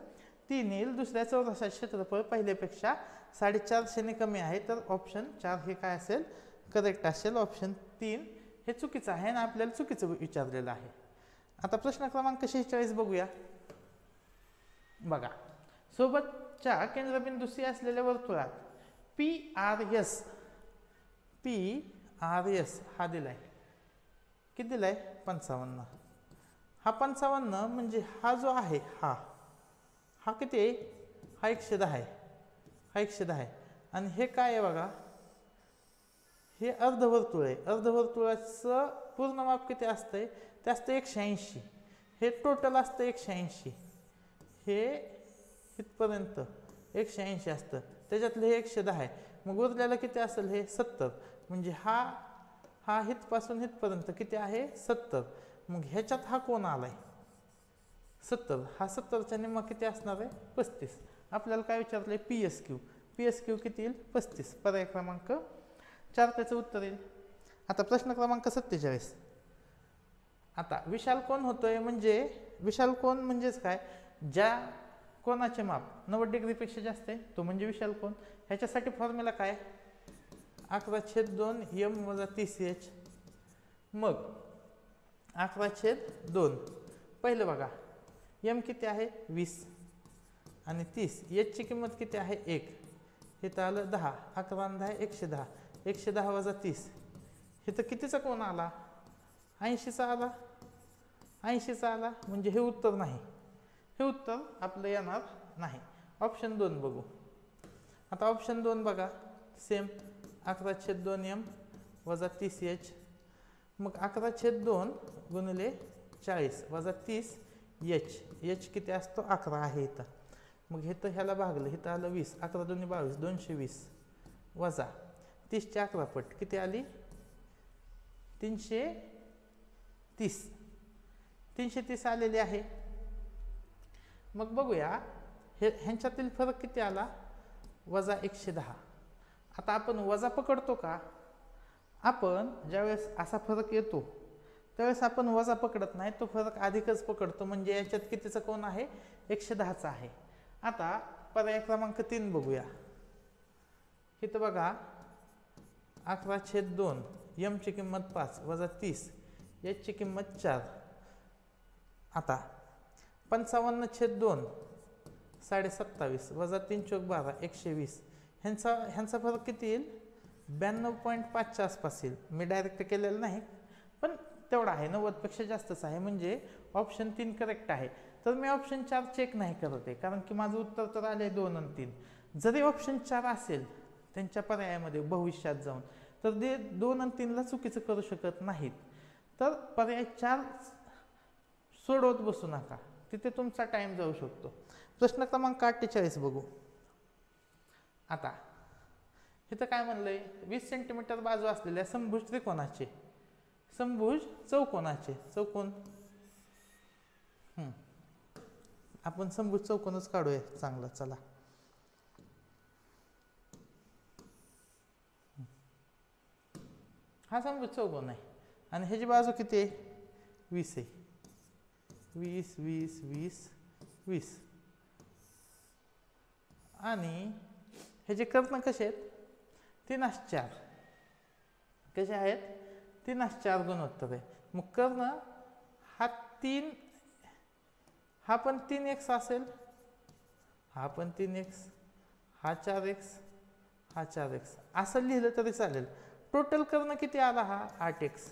3 येईल. दुसऱ्या चौरसाचे क्षेत्रफळ पहिल्यापेक्षा 450ने कमी आहे, तर ऑप्शन 4 हे काय असेल, करेक्ट असेल. ऑप्शन 3 हे चुकीचं आहे आणि आपल्याला चुकीचं विचारलेलं आहे. आता प्रश्न क्रमांक 46 बघूया. बघा, सोबतच्या केंद्रबिंदू C असलेल्या वर्तुळात PRS हा दिलाय, किती दिलाय, 55. हा 55 म्हणजे हा जो आहे हा किती आहे, हा 110 आहे, हा 110 आहे. आणि हे काय आहे बघा, हे अर्धवर्तुळ आहे. अर्धवर्तुळाचं पूर्ण माप किती असतंय, ते असतं 180. हे टोटल असतं 180. हे इथपर्यंत 180 असतं, त्याच्यातलं हे 110 आहे. मग उरलेलं किती असेल, हे 70. म्हणजे हा इथपासून इथपर्यंत किती आहे, 70. मग ह्याच्यात हा कोण आलाय, 70. हा 70च्या निम्मा किती असणार आहे, 35. आपल्याला काय विचारलंय, PSQ किती येईल, 35. पर्याय क्रमांक 4 त्याचं उत्तर येईल. आता प्रश्न क्रमांक 47. आता विशाल कोण होतोय, म्हणजे विशाल कोण म्हणजेच काय, ज्या कोणाचे माप 90 डिग्रीपेक्षा जास्त आहे तो म्हणजे विशाल कोण. ह्याच्यासाठी फॉर्म्युला काय, 11/2 m - 30h. मग 11/2 पहिलं बघा, m किती आहे, 20 आणि 30, h ची किंमत किती आहे, 1. इथं आलं 10, 11 आणि 10 110, 110 - 30. इथं कितीचा कोण आला, 80चा आला, 80चा आला, म्हणजे हे उत्तर नाही, हे उत्तर आपलं येणार नाही. ऑप्शन 2 बघू. आता ऑप्शन 2 बघा, सेम 11/2 m - 30h. मग 11/2 गुणिले 40 - 30 h किती असतो, 11 आहे इथं. मग हे तर ह्याला भागलं, इथं आलं 20, 11 × 2 = 22, 220 वजा 30ची 11 पट किती आली, 330 आलेली आहे. मग बघूया ह्यांच्यातील फरक किती आला, वजा 110. आता आपण वजा पकडतो का, आपण ज्यावेळेस असा फरक येतो त्यावेळेस आपण वजा पकडत नाही, तो फरक अधिकच पकडतो, म्हणजे याच्यात कितीचा कोण आहे, 110चा आहे. आता पर्याय क्रमांक 3 बघूया. इथं बघा, 11/2 m ची किंमत 5 वजा 30, h ची किंमत 4. आता 55/2 27.5 वजा 3 × 12 120. ह्यांचा फरक किती येईल, 92.5च्या आसपास येईल. मी डायरेक्ट केलेलं नाही, पण तेवढा आहे, 90पेक्षा जास्तच आहे, म्हणजे ऑप्शन 3 करेक्ट आहे. तर मी ऑप्शन 4 चेक नाही करत आहे, कारण की माझं उत्तर तर आले 2 आणि 3. जरी ऑप्शन 4 असेल त्यांच्या पर्यायामध्ये भविष्यात जाऊन, तर ते 2 आणि 3ला चुकीचं करू शकत नाहीत. तर पर्याय 4 सोडवत बसू नका, तिथे तुमचा टाइम जाऊ शकतो. प्रश्न क्रमांक 48 बघू. आता इथं काय म्हणलंय, 20 सेंटीमीटर बाजू असलेल्या समभुज त्रिकोणाचे, समभुज चौकोनाचे, चौकोन आपण समभुज चौकोनच काढूया चांगला. चला, हा समभुज चौकोन आहे आणि ह्याची बाजू किती आहे, 20 आहे. 20 20 20 20 आणि ह्याचे कर्ण कसे आहेत, 3:4. कसे आहेत, 3:4 गुणोत्तर आहे. मग कर्ण हा 3, हा पण 3x असेल, हा पण 3x, हा 4x, हा 4x असं लिहिलं तरी चालेल. टोटल कर्ण किती आला, हा 8x,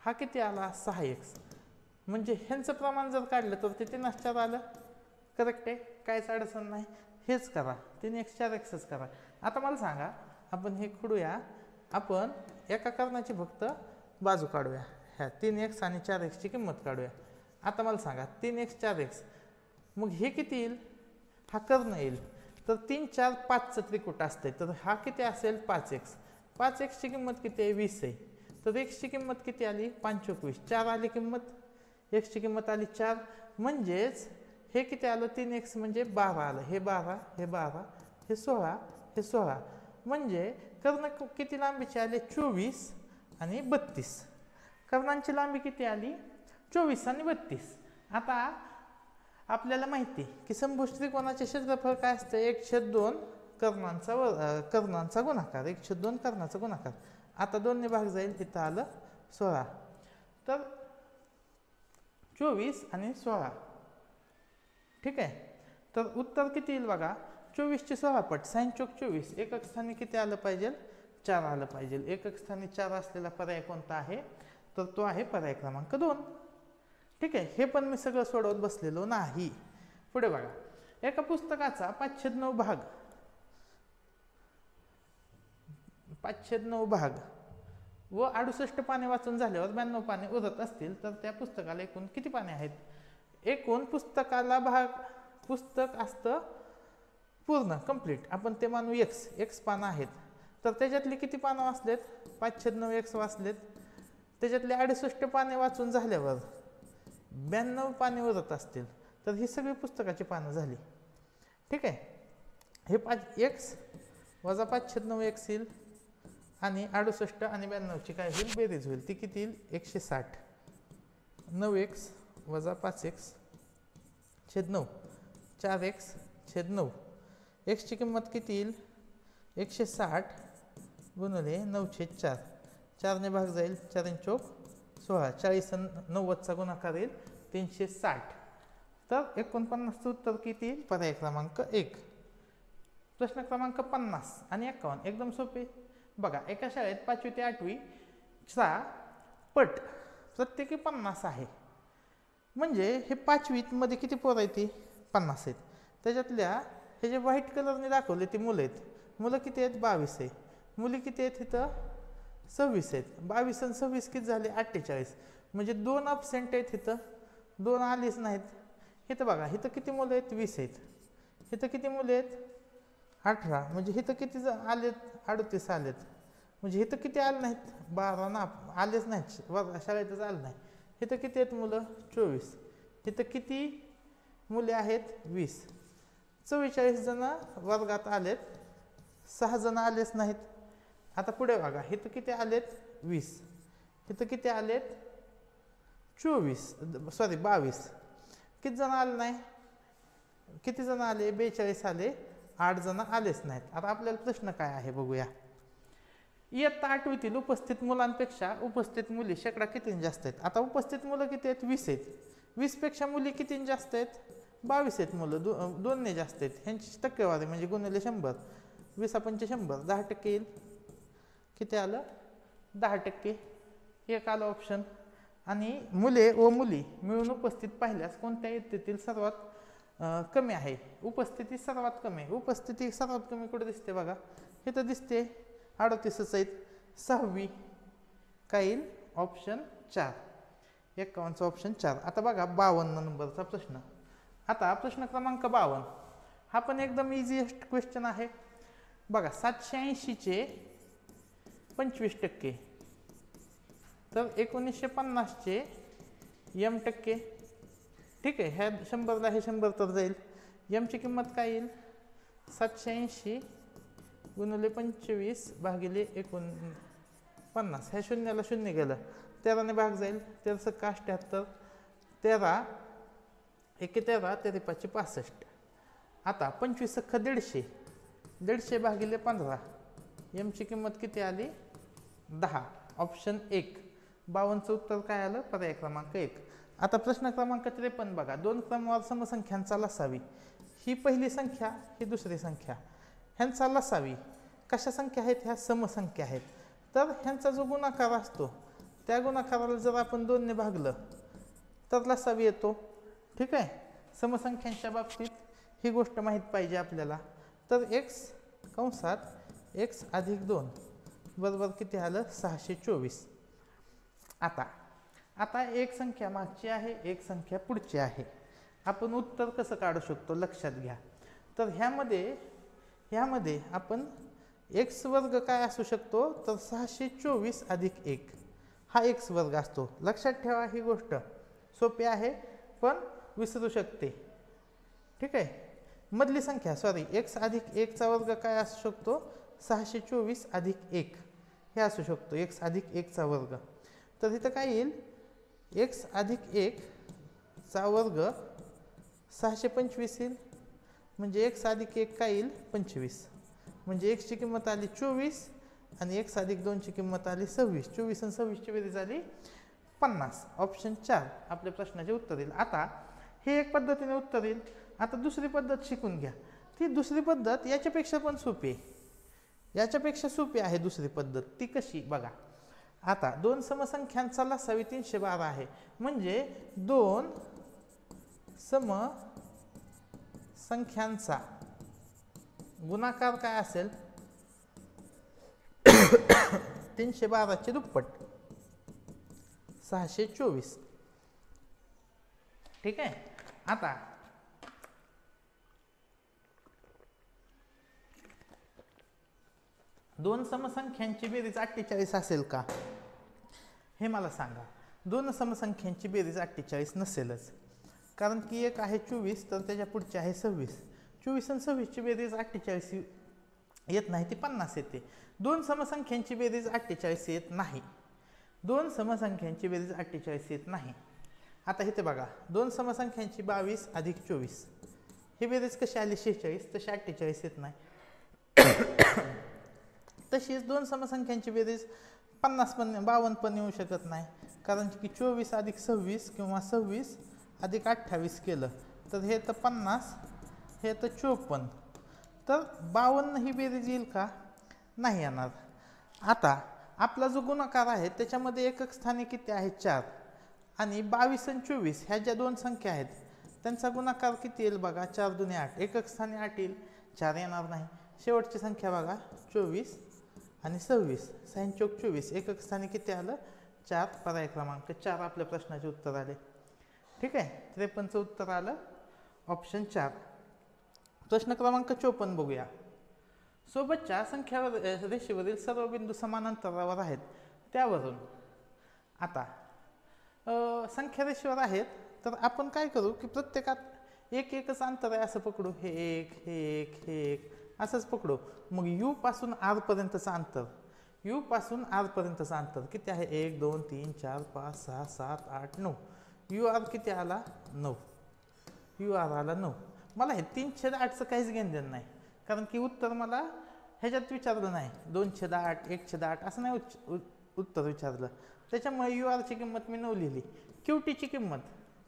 हा किती आला 6x. म्हणजे ह्यांचं प्रमाण जर काढलं तर ते 3:4 आलं. करेक्ट आहे, काहीच अडचण नाही. हेच करा, 3x 4xच करा. आता मला सांगा, आपण हे खोडूया, आपण एका कर्णाची फक्त बाजू काढूया, ह्या 3x आणि 4xची किंमत काढूया. आता मला सांगा 3x 4x, मग हे किती येईल, हा कर्ण येईल. तर 3 4 5चं त्रिकूट असते, तर हा किती असेल 5x. 5xची किंमत किती आहे, 20 आहे. तर xची किंमत किती आली, 5 × 20, 4 आली किंमत, xची किंमत आली 4. म्हणजेच हे किती आलं, 3x म्हणजे 12 आलं. हे 12, हे 12, हे 16, हे 16. म्हणजे कर्ण किती लांबीचे आले, 24 आणि 32. कर्णांची लांबी किती आली, 24 आणि 32. आता आपल्याला माहिती की समभुज त्रिकोणाचे क्षेत्रफळ काय असतं, 1/2 कर्णांचा गुणाकार, 1/2 कर्णाचा गुणाकार. आता 2 ने भाग जाईल, इथं आलं 16. तर 24 आणि 16, ठीक आहे. तर उत्तर किती येईल बघा, 24ची 16 पट, 6 चोक 24. एकक स्थानी किती आलं पाहिजे, 4 आलं पाहिजे. एकक स्थानी 4 असलेला पर्याय कोणता आहे, तर तो आहे पर्याय क्रमांक 2. ठीक आहे. हे पण मी सगळं सोडवत बसलेलो नाही. पुढे बघा, एका पुस्तकाचा 5/9 भाग, 5/9 भाग व 68 पाने वाचून झाल्यावर 92 पाने उरत असतील, तर त्या पुस्तकाला एकूण किती पाने आहेत. एकूण पुस्तकाला पुस्तक असतं पूर्ण कंप्लीट, आपण ते मानू x पानं आहेत. तर त्याच्यातली किती पानं वाचलेत, 5/9 x वाचलेत. त्याच्यातले 68 पाने वाचून झाल्यावर 92 पाने उरत असतील, तर ही सगळी पुस्तकाची पानं झाली. ठीक आहे. हे x वजा 5/9 x येईल आणि 68 आणि 92ची काय होईल, बेरीज होईल. ती किती येईल, 160. 9x वजा 5x/9, 4x/9. x ची किंमत किती येईल, 160 गुणिले 9/4. 4 ने भाग जाईल, 4 चोक 16, 40 आणि 90चा गुणाकार येईल 360. तर 49चं उत्तर किती येईल, पर्याय क्रमांक 1. प्रश्न क्रमांक 50 आणि 51 एकदम सोपे. बघा, एका शाळेत 5वी ते 8वीचा पट प्रत्येकी 50 आहे. म्हणजे हे 5वीत मध्ये किती पोरं आहेत, 50 आहेत. त्याच्यातल्या हे जे व्हाईट कलरने दाखवले ती मुलं आहेत. मुलं किती आहेत, 22 आहे. मुली किती आहेत, इथं 26 आहेत. 22 आणि 26 किती झाले, 48. म्हणजे 2 अब्सेंट आहेत, इथं 2 आलेच नाहीत. इथं बघा, इथं किती मुलं आहेत, 20 आहेत. इथं किती मुले आहेत, 18. म्हणजे इथं किती आलेत, 38 आलेत. म्हणजे इथं किती आले नाहीत, 12 ना आलेच नाहीत, शाळेतच आलं नाही. इथं किती आहेत मुलं, 24. इथं किती मुले आहेत, 20. 44 जण वर्गात आलेत, 6 जण आलेच नाहीत. आता पुढे बघा, इथं किती आलेत, 20. इथं किती आलेत, 22. किती जण आले नाही, किती जण आले, 42 आले, 8 जण आलेच नाहीत. आता आपल्याला प्रश्न काय आहे बघूया. इयत्ता 8वीतील उपस्थित मुलांपेक्षा उपस्थित मुली शेकडा किती जास्त आहेत. आता उपस्थित मुलं किती आहेत, 20 आहेत. 20 पेक्षा मुली किती जास्त आहेत, 22 आहेत. मुलं 2 ने जास्त आहेत. ह्यांची टक्केवारी म्हणजे गुणिले 100, 20 × 100, 10% येईल. किती आलं, 10%. एक आलं ऑप्शन. आणि मुले व मुली मिळून उपस्थित पाहिल्यास कोणत्या इयत्तेतील सर्वात कमी आहे? उपस्थिती सर्वात कमी आहे. उपस्थिती सर्वात कमी कुठे दिसते बघा, हे तर दिसते 38 आहेत. 6वी काय येईल? Option 4, 51 option 4. आता बघा 52 नंबरचा प्रश्न. आता प्रश्न क्रमांक 52 हा पण एकदम इझिएस्ट क्वेश्चन आहे बघा. 780चे 25% तर 1950चे m%. ठीक आहे, ह्या 100ला हे 100 तर जाईल. ची किंमत काय येईल? 780 गुणिले 25 भागिले 49. ह्या शून्याला शून्य गेलं, 13ने भाग जाईल. 13 78, 13 1 13, 13 5 65. आता 25 150, 150 भागिले 15. ची किंमत किती आली? 10. ऑप्शन 1. 52चं उत्तर काय आलं? पर्याय क्रमांक 1. आता प्रश्न क्रमांक 53 बघा. 2 क्रमवार समसंख्यांचा लसावी. ही पहिली संख्या, ही दुसरी संख्या, ह्यांचा लसावी. कशा संख्या आहेत? ह्या समसंख्या आहेत. तर ह्यांचा जो गुणाकार असतो त्या गुणाकाराला जर आपण 2 ने भागलं तर लसावी येतो. ठीक आहे, समसंख्यांच्या बाबतीत ही गोष्ट माहीत पाहिजे आपल्याला. तर x कंसात x अधिक 2 बरोबर किती आलं? 624. आता एक संख्या मागची आहे, एक संख्या पुढची आहे. आपण उत्तर कसं काढू शकतो लक्षात घ्या. तर ह्यामध्ये आपण x वर्ग काय असू शकतो? तर 624 अधिक 1 हा x वर्ग असतो. लक्षात ठेवा, ही गोष्ट सोपी आहे पण विसरू शकते. ठीक आहे, मधली संख्या x अधिक 1चा वर्ग काय असू शकतो? 624 अधिक 1 हे असू शकतो, x अधिक 1चा वर्ग. तर इथं काय येईल? x अधिक 1चा वर्ग 625 येईल. म्हणजे x अधिक 1 काय येईल? 25. म्हणजे x ची किंमत आली 24 आणि x अधिक 2 ची किंमत आली 26. 24 आणि 26 ची बेरीज आली 50. ऑप्शन 4 आपल्या प्रश्नाचे उत्तर येईल. आता हे एक पद्धतीने उत्तर येईल. आता दुसरी पद्धत शिकून घ्या. ती दुसरी पद्धत याच्यापेक्षा पण सोपी आहे. याच्यापेक्षा सोपी आहे दुसरी पद्धत. ती कशी बघा. आता 2 समसंख्यांचा लसावी 312 आहे. म्हणजे 2 समसंख्यांचा गुणाकार काय असेल? 312 चे दुप्पट 624. ठीक आहे. आता दोन समसंख्यांची बेरीज 48 असेल का? हे मला सांगा. 2 समसंख्यांची बेरीज 48 नसेलच, कारण की एक आहे 24 तर त्याच्या पुढची आहे 26. 24 आणि 26 ची बेरीज 48 येत नाही, ती 50 येते. 2 समसंख्यांची बेरीज 48 येत नाही. 2 समसंख्यांची बेरीज 48 येत नाही. आता इथे बघा, 2 समसंख्यांची 22 अधिक 24 ही बेरीज कशी आली? 46. तशी 48 येत नाही. तशीच 2 समसंख्यांची बेरीज 50 पण 52 पण येऊ शकत नाही, कारण की 24 अधिक 26 किंवा 26 अधिक 28 केलं तर हे तर 50, हे तर 54. तर 52 ही बेरीज येईल का? नाही येणार. आता आपला जो गुणाकार आहे त्याच्यामध्ये एकक स्थानी किती आहे? 4. आणि 22 आणि 24 ह्या ज्या 2 संख्या आहेत त्यांचा गुणाकार किती येईल बघा? 4 दुने 8. एकक स्थानी 8 येईल, 4 येणार नाही. शेवटची संख्या बघा 24 आणि 26. 6 चौक 24. एकक स्थानी किती आलं? 4. पर्याय क्रमांक 4 आपल्या प्रश्नाचे उत्तर आले. ठीक आहे, 53चं उत्तर आलं ऑप्शन 4. प्रश्न क्रमांक 54 बघूया. सोबतच्या संख्या रेषेवरील सर्व बिंदू समान अंतरावर आहेत त्यावरून. आता संख्या रेषेवर आहेत तर आपण काय करू की प्रत्येकात एकच अंतर आहे असं पकडू. हे एक, हे एक, हे एक असंच पकडू. मग u पासून r पर्यंतचं अंतर, u पासून r पर्यंतचं अंतर किती आहे? 1 2 3 4 5 6 7 8 9. ur किती आला? 9. ur आला 9. मला हे 3/8चं काहीच घेणं देणं नाही, कारण की उत्तर मला ह्याच्यात विचारलं नाही. 2/8 1/8 असं नाही उत्तर विचारलं. त्याच्यामुळे ur ची किंमत मी 9 लिहिली. qt ची किंमत,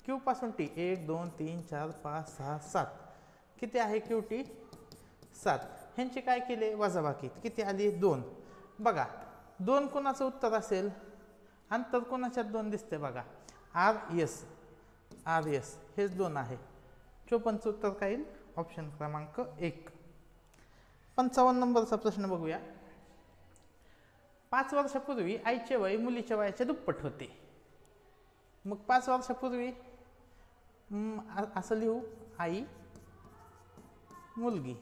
q पासून t 1 2 3 4 5 6 7 किती आहे? qt 7. ह्यांची काय केले? वजाबाकी किती आली? 2. बघा 2 कोणाचं उत्तर असेल? अंतर कोणाच्यात 2 दिसते बघा, RS हेच 2 आहे. 54चं उत्तर काय येईल? ऑप्शन क्रमांक 1. 55 नंबरचा प्रश्न बघूया. 5 वर्षापूर्वी आईचे वय मुलीच्या वयाच्या दुप्पट होते. मग 5 वर्षापूर्वी असं लिहू, आई मुलगी.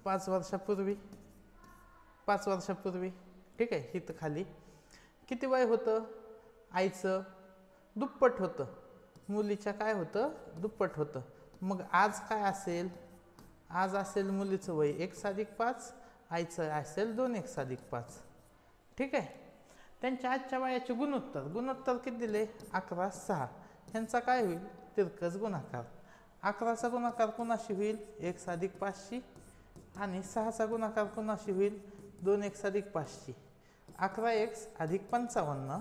5 वर्षापूर्वी ठीक आहे. इथं खाली किती वय होतं आईचं? दुप्पट होतं. मुलीच्या काय होतं? दुप्पट होतं. मग आज काय असेल? आज असेल मुलीचं वय 1+5, आईचं असेल 2x+5. ठीक आहे. त्यांच्या आजच्या वयाचे गुणोत्तर किती दिले? 11:6. ह्यांचा काय होईल? तिरकस गुणाकार. 11चा गुणाकार कोणाशी होईल? 1+5शी. आणि 6चा गुणाकार कोणाशी होईल? 2x+5शी. 11x + 55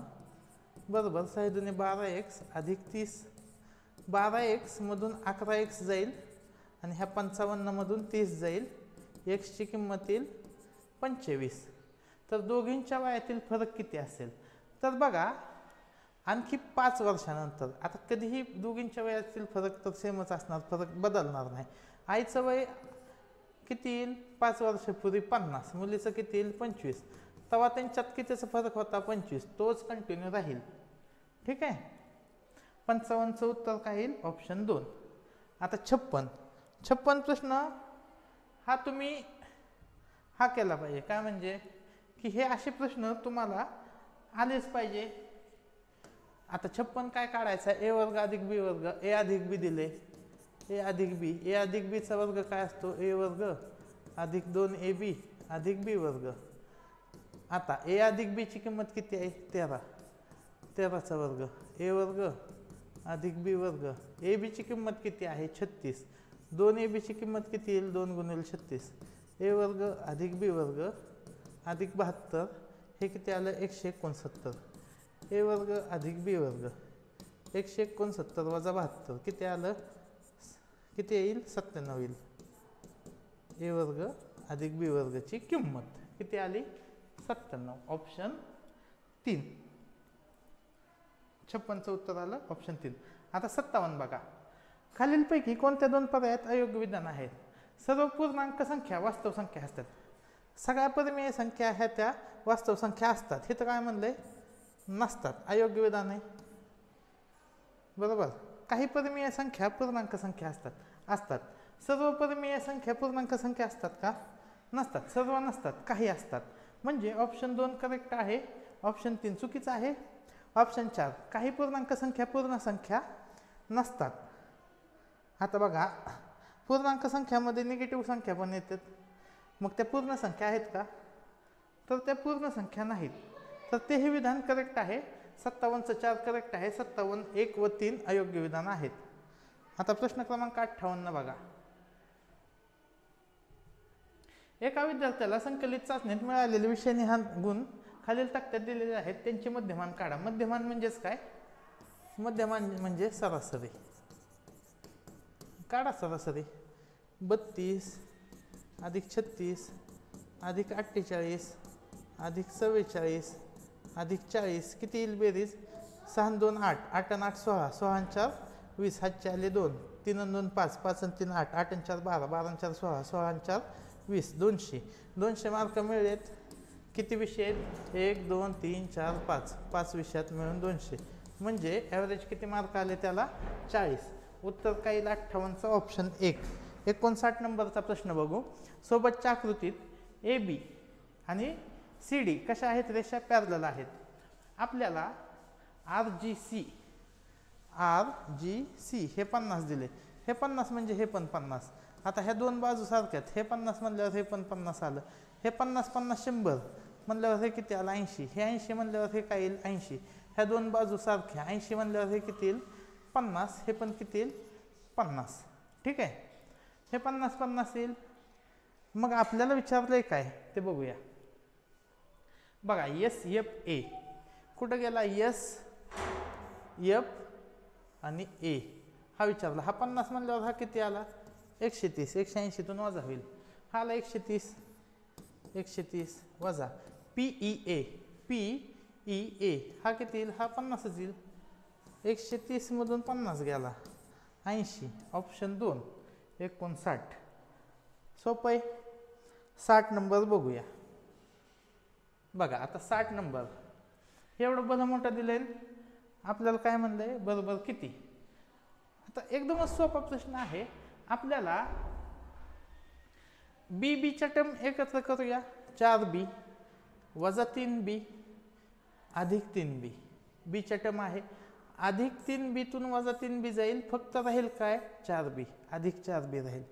बरोबर 6×2 12x + 30. 12x मधून 11x जाईल आणि ह्या 55 मधून 30 जाईल. x ची किंमत येईल 25. तर दोघींच्या वयातील फरक किती असेल? तर बघा, आणखी 5 वर्षानंतर, आता कधीही दोघींच्या वयातील फरक तर सेमच असणार, फरक बदलणार नाही. आईचं वय किती येईल? 5 वर्षापूर्वी 50, मुलीचं किती येईल? 25. तेव्हा त्यांच्यात कितीचा फरक होता? 25. तोच कंटिन्यू राहील. ठीक आहे. 55चं उत्तर काय येईल? ऑप्शन 2. आता 56 प्रश्न हा तुम्ही केला पाहिजे. काय म्हणजे की हे असे प्रश्न तुम्हाला आलेच पाहिजे. आता 56 काय काढायचा? a वर्ग + b वर्ग. a + b दिले, a + b. a + b चा वर्ग काय असतो? a वर्ग + 2ab + b वर्ग. आता a + b ची किंमत किती आहे? 13. 13चा वर्ग. a वर्ग + b वर्ग. ab ची किंमत किती आहे? 36. 2ab ची किंमत किती येईल? 2 × 36. a वर्ग + b वर्ग + 72. हे किती आलं? 169. a वर्ग + b वर्ग 169 - 72 किती आलं? किती येईल? 97 येईल. a वर्ग + b वर्गची किंमत किती आली? 97. ऑप्शन 3. 56चं उत्तर आलं ऑप्शन 3. आता 57 बघा. खालीलपैकी कोणत्या 2 पर्यायात अयोग्य विधान आहेत? सर्व पूर्णांक संख्या वास्तव संख्या असतात. सगळ्या परिमेय संख्या ह्या त्या वास्तव संख्या असतात. हे तर काय म्हणलंय? नसतात. अयोग्य विधान आहे. बरोबर. काही परिमेय संख्या पूर्णांक संख्या असतात. सर्व परिमेय संख्या पूर्णांक संख्या असतात का? नसतात. सर्व नसतात, काही असतात. म्हणजे ऑप्शन 2 करेक्ट आहे. ऑप्शन 3 चुकीचं आहे. ऑप्शन 4 काही पूर्णांक संख्या पूर्ण संख्या नसतात. आता बघा, पूर्णांक संख्यामध्ये निगेटिव्ह संख्या पण येतात. मग त्या पूर्ण संख्या आहेत का? तर त्या पूर्ण संख्या नाहीत. तर तेही विधान करेक्ट आहे. 57चं 4 करेक्ट आहे. 57, 1 व 3 अयोग्य विधान आहेत. आता प्रश्न क्रमांक 58 बघा. एका विद्यार्थ्याला संकलित चाचणीत मिळालेले विषयनिहाय गुण खालील तक्त्यात दिलेले आहेत. त्यांचे मध्यमान काढा. मध्यमान म्हणजेच काय? मध्यमान म्हणजे सरासरी. काढा सरासरी. 32 + 36 + 48 + 44 + 40 किती येईल बेरीज? 6 × 2 8, 8 × 8 16, 16 × 4 20, हातचे आले 2, 3 × 2 5, 5 × 3 8, 8 × 4 12, 12 × 4 16, 16 × 4 20, 200. 200 मार्क मिळेल. किती विषय आहेत? 1 2 3 4 5, 5 विषयात मिळून 200. म्हणजे ॲव्हरेज किती मार्क आले त्याला? 40. उत्तर काय येईल? 58चं ऑप्शन 1. 59 नंबरचा प्रश्न बघू. सोबतच्या आकृतीत AB आणि CD कशा आहेत? रेषा पॅरलल आहेत. आपल्याला RGC हे 50 दिले. हे 50 म्हणजे हे पण 50. आता ह्या 2 बाजू सारख्यात. हे 50 म्हणल्यावर हे पण 50 आलं. हे 50 50 100 म्हणल्यावर हे किती आलं? 80. हे 80 म्हणल्यावर हे काय येईल? 80. ह्या 2 बाजू सारख्या. 80 म्हणल्यावर हे किती येईल? 50. हे पण किती येईल? 50. ठीक आहे. हे 50 50 येईल. मग आपल्याला विचारलंय काय ते बघूया. बघा, SFA कुठं गेला? SF आणि A हा विचारला. हा 50 म्हणल्यावर हा किती आला? 130. 180 तून वजा होईल. हा आला 130. 130 वजा PEA PEA हा किती येईल? हा 50च येईल. 130 मधून 50 गेला 80. ऑप्शन 2 59. सोपं आहे. 60 नंबर बघूया. बघा आता 60 नंबर एवढं भलं मोठं दिलंय. आपल्याला काय म्हणलंय? बरोबर किती? आता एकदमच सोपा प्रश्न आहे. आपल्याला बी च्या टर्म एकत्र करूया. 4b वजा 3b अधिक 3b. बी च्या टर्म आहे. अधिक 3b तून वजा 3b जाईल. फक्त राहील काय? 4b. अधिक 4b राहील.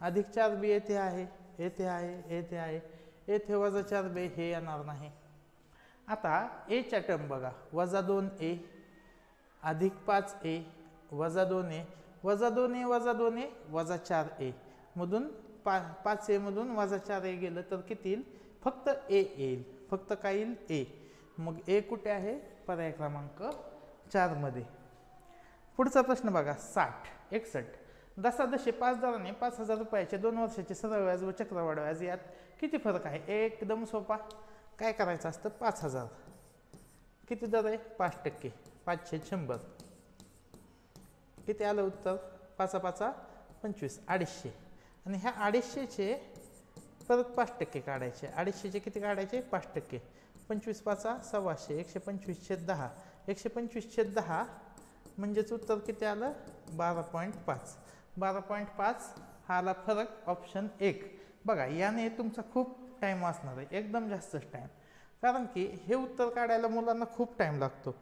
अधिक 4b येथे आहे, येथे आहे, येथे आहे, येथे वजा 4b हे येणार नाही. आता a च्या टर्म बघा. वजा 2a अधिक 5a वजा 2a वजा 2a वजा 2a वजा 4a मधून 5a मधून वजा 4a गेलं तर किती येईल? फक्त a येईल. फक्त काय येईल? a. मग a कुठे आहे? पर्याय क्रमांक 4 मध्ये. पुढचा प्रश्न बघा. 61. दशादशे 5 दराने 5000 रुपयाचे 2 वर्षाचे सरळ व्याज व चक्रवाढ व्याज यात किती फरक आहे? एकदम सोपा. काय करायचं असतं? 5000 किती दर आहे? 5%. 500 किती आलं उत्तर? 5 5 25 250. आणि ह्या 250चे परत 5% काढायचे. 250चे किती काढायचे? 5%. 25 5 125. 125/10. 125/10 म्हणजेच उत्तर किती आलं? 12.5. 12.5 हा आला फरक. ऑप्शन 1. बघा याने तुमचा खूप टाइम वाचणार आहे. एकदम जास्तच टाइम. कारण की हे उत्तर काढायला मुलांना खूप टाइम लागतो.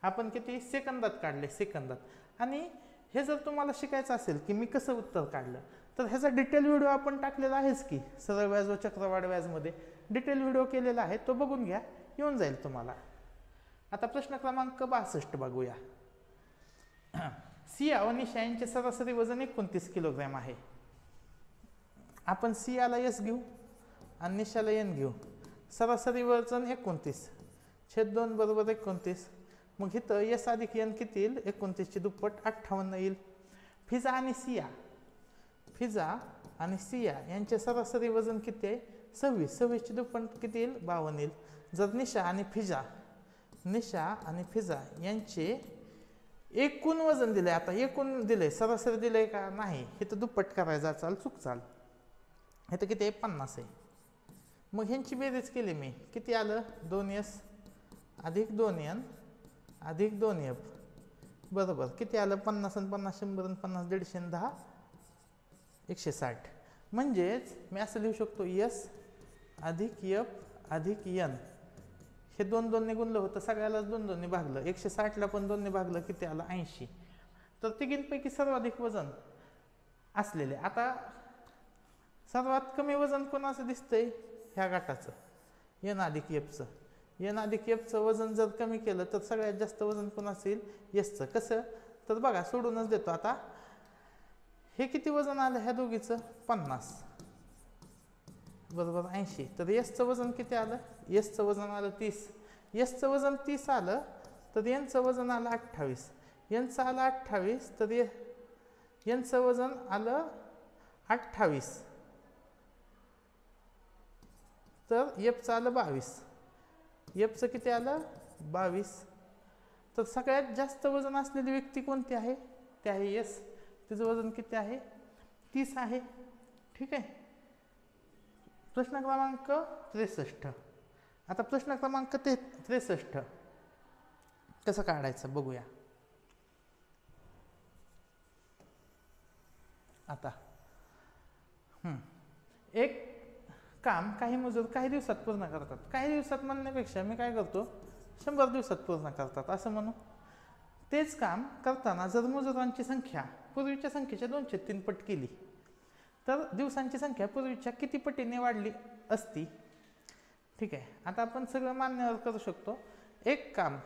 आपण किती सेकंदात काढले? सेकंदात. आणि हे जर तुम्हाला शिकायचं असेल की मी कसं उत्तर काढलं तर ह्याचा डिटेल व्हिडिओ आपण टाकलेला आहेच की. सरळ व्याज व चक्रवाढ व्याजमध्ये डिटेल व्हिडिओ केलेला आहे. तो बघून घ्या. येऊन जाईल तुम्हाला. आता प्रश्न क्रमांक 62 बघूया. सिया व निशा यांचे सरासरी वजन 29 किलोग्रॅम आहे. आपण सियाला S घेऊ आणि निशाला N घेऊ. सरासरी वजन 29 छेद 2 बरोबर 29. मग इथं S अधिक N किती येईल? 29 ची दुप्पट 58 येईल. फिजा आणि सिया यांचे सरासरी वजन किती आहे? 26. 26 ची दुप्पट किती येईल? 52 येईल. जर निशा आणि फिजा यांचे एकूण वजन दिले. आता एकूण दिले, सरासरी दिले का? नाही. इथं दुप्पट करायचा चाल चूक चाल. इथं किती आहे? 50 आहे. मग ह्यांची बेरीज केली मी. किती आलं? 2S अधिक 2N अधिक 2F बरोबर किती आलं? 50 आणि 50 100 आणि 50 150 आणि 10 160. म्हणजेच मी असं लिहू शकतो S अधिक F अधिक N. हे 2 2 ने गुणलं होतं. सगळ्यालाच 2 2 ने भागलं. 160 ला पण 2 ने भागलं. किती आलं? 80. तर तिघींपैकी सर्वाधिक वजन असलेले. आता सर्वात कमी वजन कोणाचं दिसतंय? ह्या गटाचं N अधिक Fचं. N अधिक Fचं वजन जर कमी केलं तर सगळ्यात जास्त वजन कोणाचं येईल? Sचं. कसं? तर बघा सोडूनच देतो. आता हे किती वजन आलं ह्या दोघीचं? 50 बरोबर 80. तर Sचं वजन किती आलं? Sचं वजन आलं 30. Sचं वजन 30 आलं तर Nचं वजन आलं 28. Nचं आलं 28 तर Nचं वजन आलं 28 तर Fचं आलं 22. Fचं किती आलं? 22. तर सगळ्यात जास्त वजन असलेली व्यक्ती कोणती आहे? ते आहे S. तिचं वजन किती आहे? 30 आहे. ठीक आहे. प्रश्न क्रमांक 63. आता प्रश्न क्रमांक 63 कसं काढायचं बघूया. आता एक काम काही मजूर काही दिवसात पूर्ण करतात. काही दिवसात म्हणण्यापेक्षा मी काय करतो? 100 दिवसात पूर्ण करतात असं म्हणू. तेच काम करताना जर मजुरांची संख्या पूर्वीच्या संख्येच्या 2/3 पट केली तर दिवसांची संख्या पूर्वीच्या किती पटीने वाढली असती? ठीक आहे. आता आपण सगळं मान्यवर करू शकतो. एक काम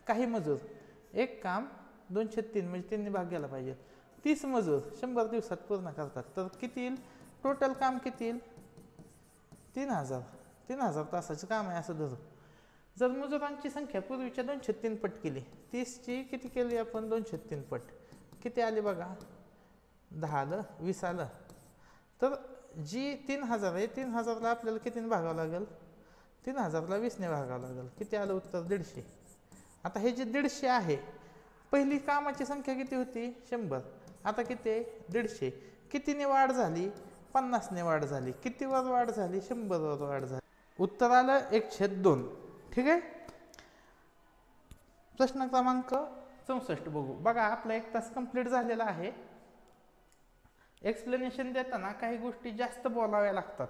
काही मजूर एक काम 2/3 म्हणजे 3 ने भाग गेला पाहिजे. 30 मजूर 100 दिवसात पूर्ण करतात तर किती येईल? टोटल काम किती येईल? 3000 तासाचं काम आहे असं धरू. जर मजुरांची संख्या पूर्वीच्या 2/3 पट केली. 30 ची किती केली आपण? 2/3 पट. किती आले बघा? 10 आलं, 20 आलं. तर जी 3000 आहे, 3000ला आपल्याला कितीने भागावं लागेल? 3000ला 20ने भागावं लागेल. किती आलं उत्तर? 150. आता हे जे 150 आहे, पहिली कामाची संख्या किती होती? 100. आता किती आहे? 150. कितीने वाढ झाली? 50ने वाढ झाली. कितीवर वाढ झाली? 100वर वाढ झाली. उत्तर आलं 1/2. ठीक आहे. प्रश्न क्रमांक 64 बघू. बघा, आपला 1 तास कंप्लीट झालेला आहे. एक्सप्लेनेशन देताना काही गोष्टी जास्त बोलाव्या लागतात,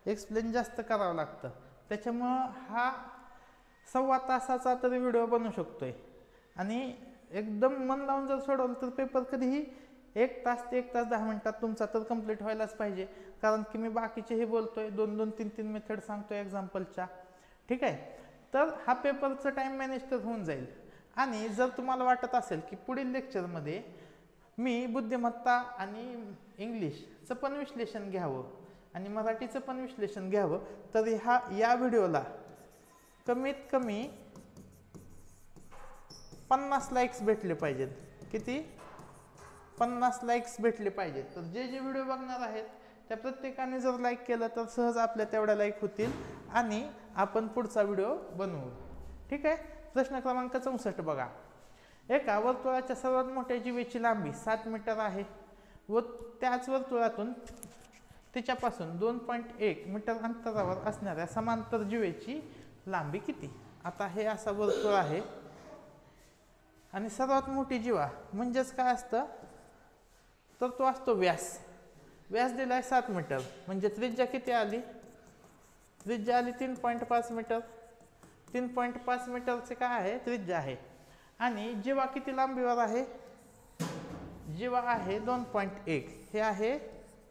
एक्सप्लेन जास्त करावं लागतं. त्याच्यामुळं हा 1.25 तासाचा तरी व्हिडिओ बनवू शकतोय. आणि एकदम मन लावून जर सोडवलं तर पेपर कधीही 1 तास ते 1 तास 10 मिनिटात तुमचा तर कंप्लीट व्हायलाच पाहिजे. कारण की मी बाकीचेही बोलतोय, 2-2, 3-3 मेथड सांगतोय एक्झाम्पलच्या. ठीक आहे. तर हा पेपरचं टाईम मॅनेज तर होऊन जाईल. आणि जर तुम्हाला वाटत असेल की पुढील लेक्चरमध्ये मी बुद्धिमत्ता आणि इंग्लिशचं पण विश्लेषण घ्यावं आणि मराठीचं पण विश्लेषण घ्यावं, तर या व्हिडिओला कमीत कमी 50 लाईक्स भेटले पाहिजेत. किती? 50 लाईक्स भेटले पाहिजेत. तर जे जे व्हिडिओ बघणार आहेत त्या प्रत्येकाने जर लाईक केलं तर सहज आपल्या तेवढ्या लाईक होतील आणि आपण पुढचा व्हिडिओ बनवू. ठीक आहे. प्रश्न क्रमांक 64 बघा. एका वर्तुळाच्या सर्वात मोठ्या जीवेची लांबी 7 मीटर आहे व त्याच वर्तुळातून तिच्यापासून 2.1 मीटर अंतरावर असणाऱ्या समांतर जीवेची लांबी किती? आता हे असा वर्तुळ आहे आणि सर्वात मोठी जीवा म्हणजेच काय असतं? तर तो असतो व्यास. व्यास दिलाय 7 मीटर, म्हणजे त्रिज्या किती आली? त्रिज्या आली 3.5 मीटर. 3.5 मीटरचे काय आहे? त्रिज्या आहे. आणि जीवा किती लांबीवर आहे? जीवा आहे 2.1. हे आहे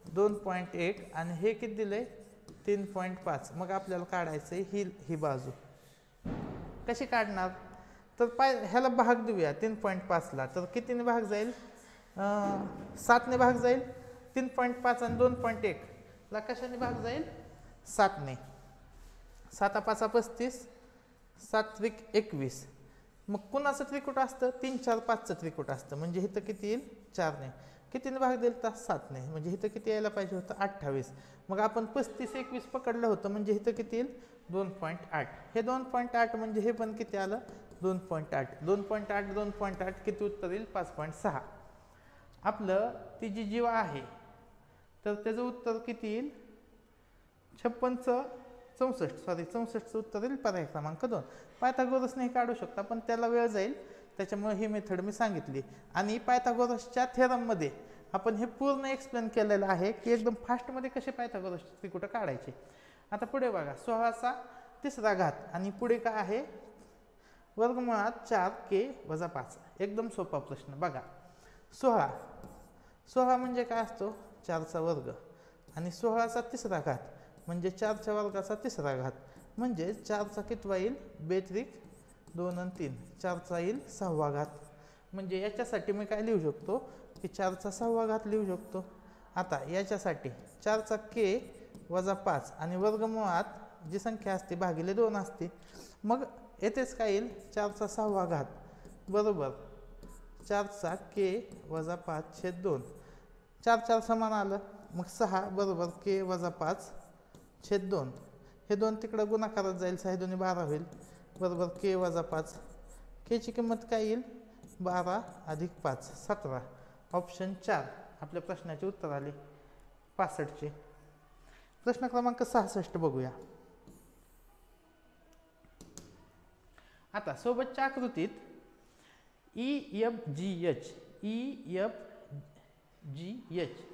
2.1 आणि हे किती दिले? 3.5. मग आपल्याला काढायचं ही बाजू. कशी काढणार? तर ह्याला भाग देऊया 3.5ला. तर कितीने भाग जाईल? 7ने भाग जाईल. 3.5 आणि 2.1 ला कशाने भाग जाईल? 7ने. 7 5 35, 7 त्रिक 21. मग कुणाचं त्रिकूट असतं? 3 4 5चं त्रिकूट असतं. म्हणजे इथं किती येईल? 4ने. कितीने भाग दिला तर 7ने. म्हणजे इथं किती यायला पाहिजे होतं? 28. मग आपण 35 21 पकडलं होतं, म्हणजे इथं किती येईल? 2.8. हे 2.8 म्हणजे हे पण किती आलं? 2.8. 2.8 2.8 किती उत्तर येईल? 5.6. आपलं ती जी जीवा आहे तर त्याचं उत्तर किती येईल? 64चं उत्तर येईल पर्याय क्रमांक 2. पायथागोरसने हे काढू शकता, पण त्याला वेळ जाईल, त्याच्यामुळे ही मेथड मी सांगितली. आणि पायथागोरसच्या थेरममध्ये आपण हे पूर्ण एक्सप्लेन केलेलं आहे की एकदम फास्टमध्ये कसे पायथागोरसचे त्रिकूट काढायचे. आता पुढे बघा, 16चा 3रा घात आणि पुढे काय आहे? वर्गमुळात 4k-5. एकदम सोपा प्रश्न. बघा, 16 म्हणजे काय असतो? 4चा वर्ग. आणि 16चा 3रा घात म्हणजे 4च्या वर्गाचा 3रा घात. म्हणजे 4चा कितवा येईल? 2 त्रिक 2 आणि 3. 4चा येईल 6वा घात. म्हणजे याच्यासाठी मी काय लिहू शकतो की 4चा 6वा घात लिहू शकतो. आता याच्यासाठी 4चा k-5 आणि वर्गमुळात जी संख्या असते भागिले 2 असते. मग येथेच काय येईल? 4चा 6वा घात बरोबर 4चा k-5/2. 4 4 समान आलं. मग 6 बरोबर k-5/2. हे 2 तिकडं गुणाकारात जाईल. 6 2 12 होईल बरोबर k-5. केची किंमत काय येईल? 12 + 5 17. ऑप्शन 4 आपल्या प्रश्नाचे उत्तर आले 65चे. प्रश्न क्रमांक 66 बघूया. आता सोबतच्या आकृतीत EFGH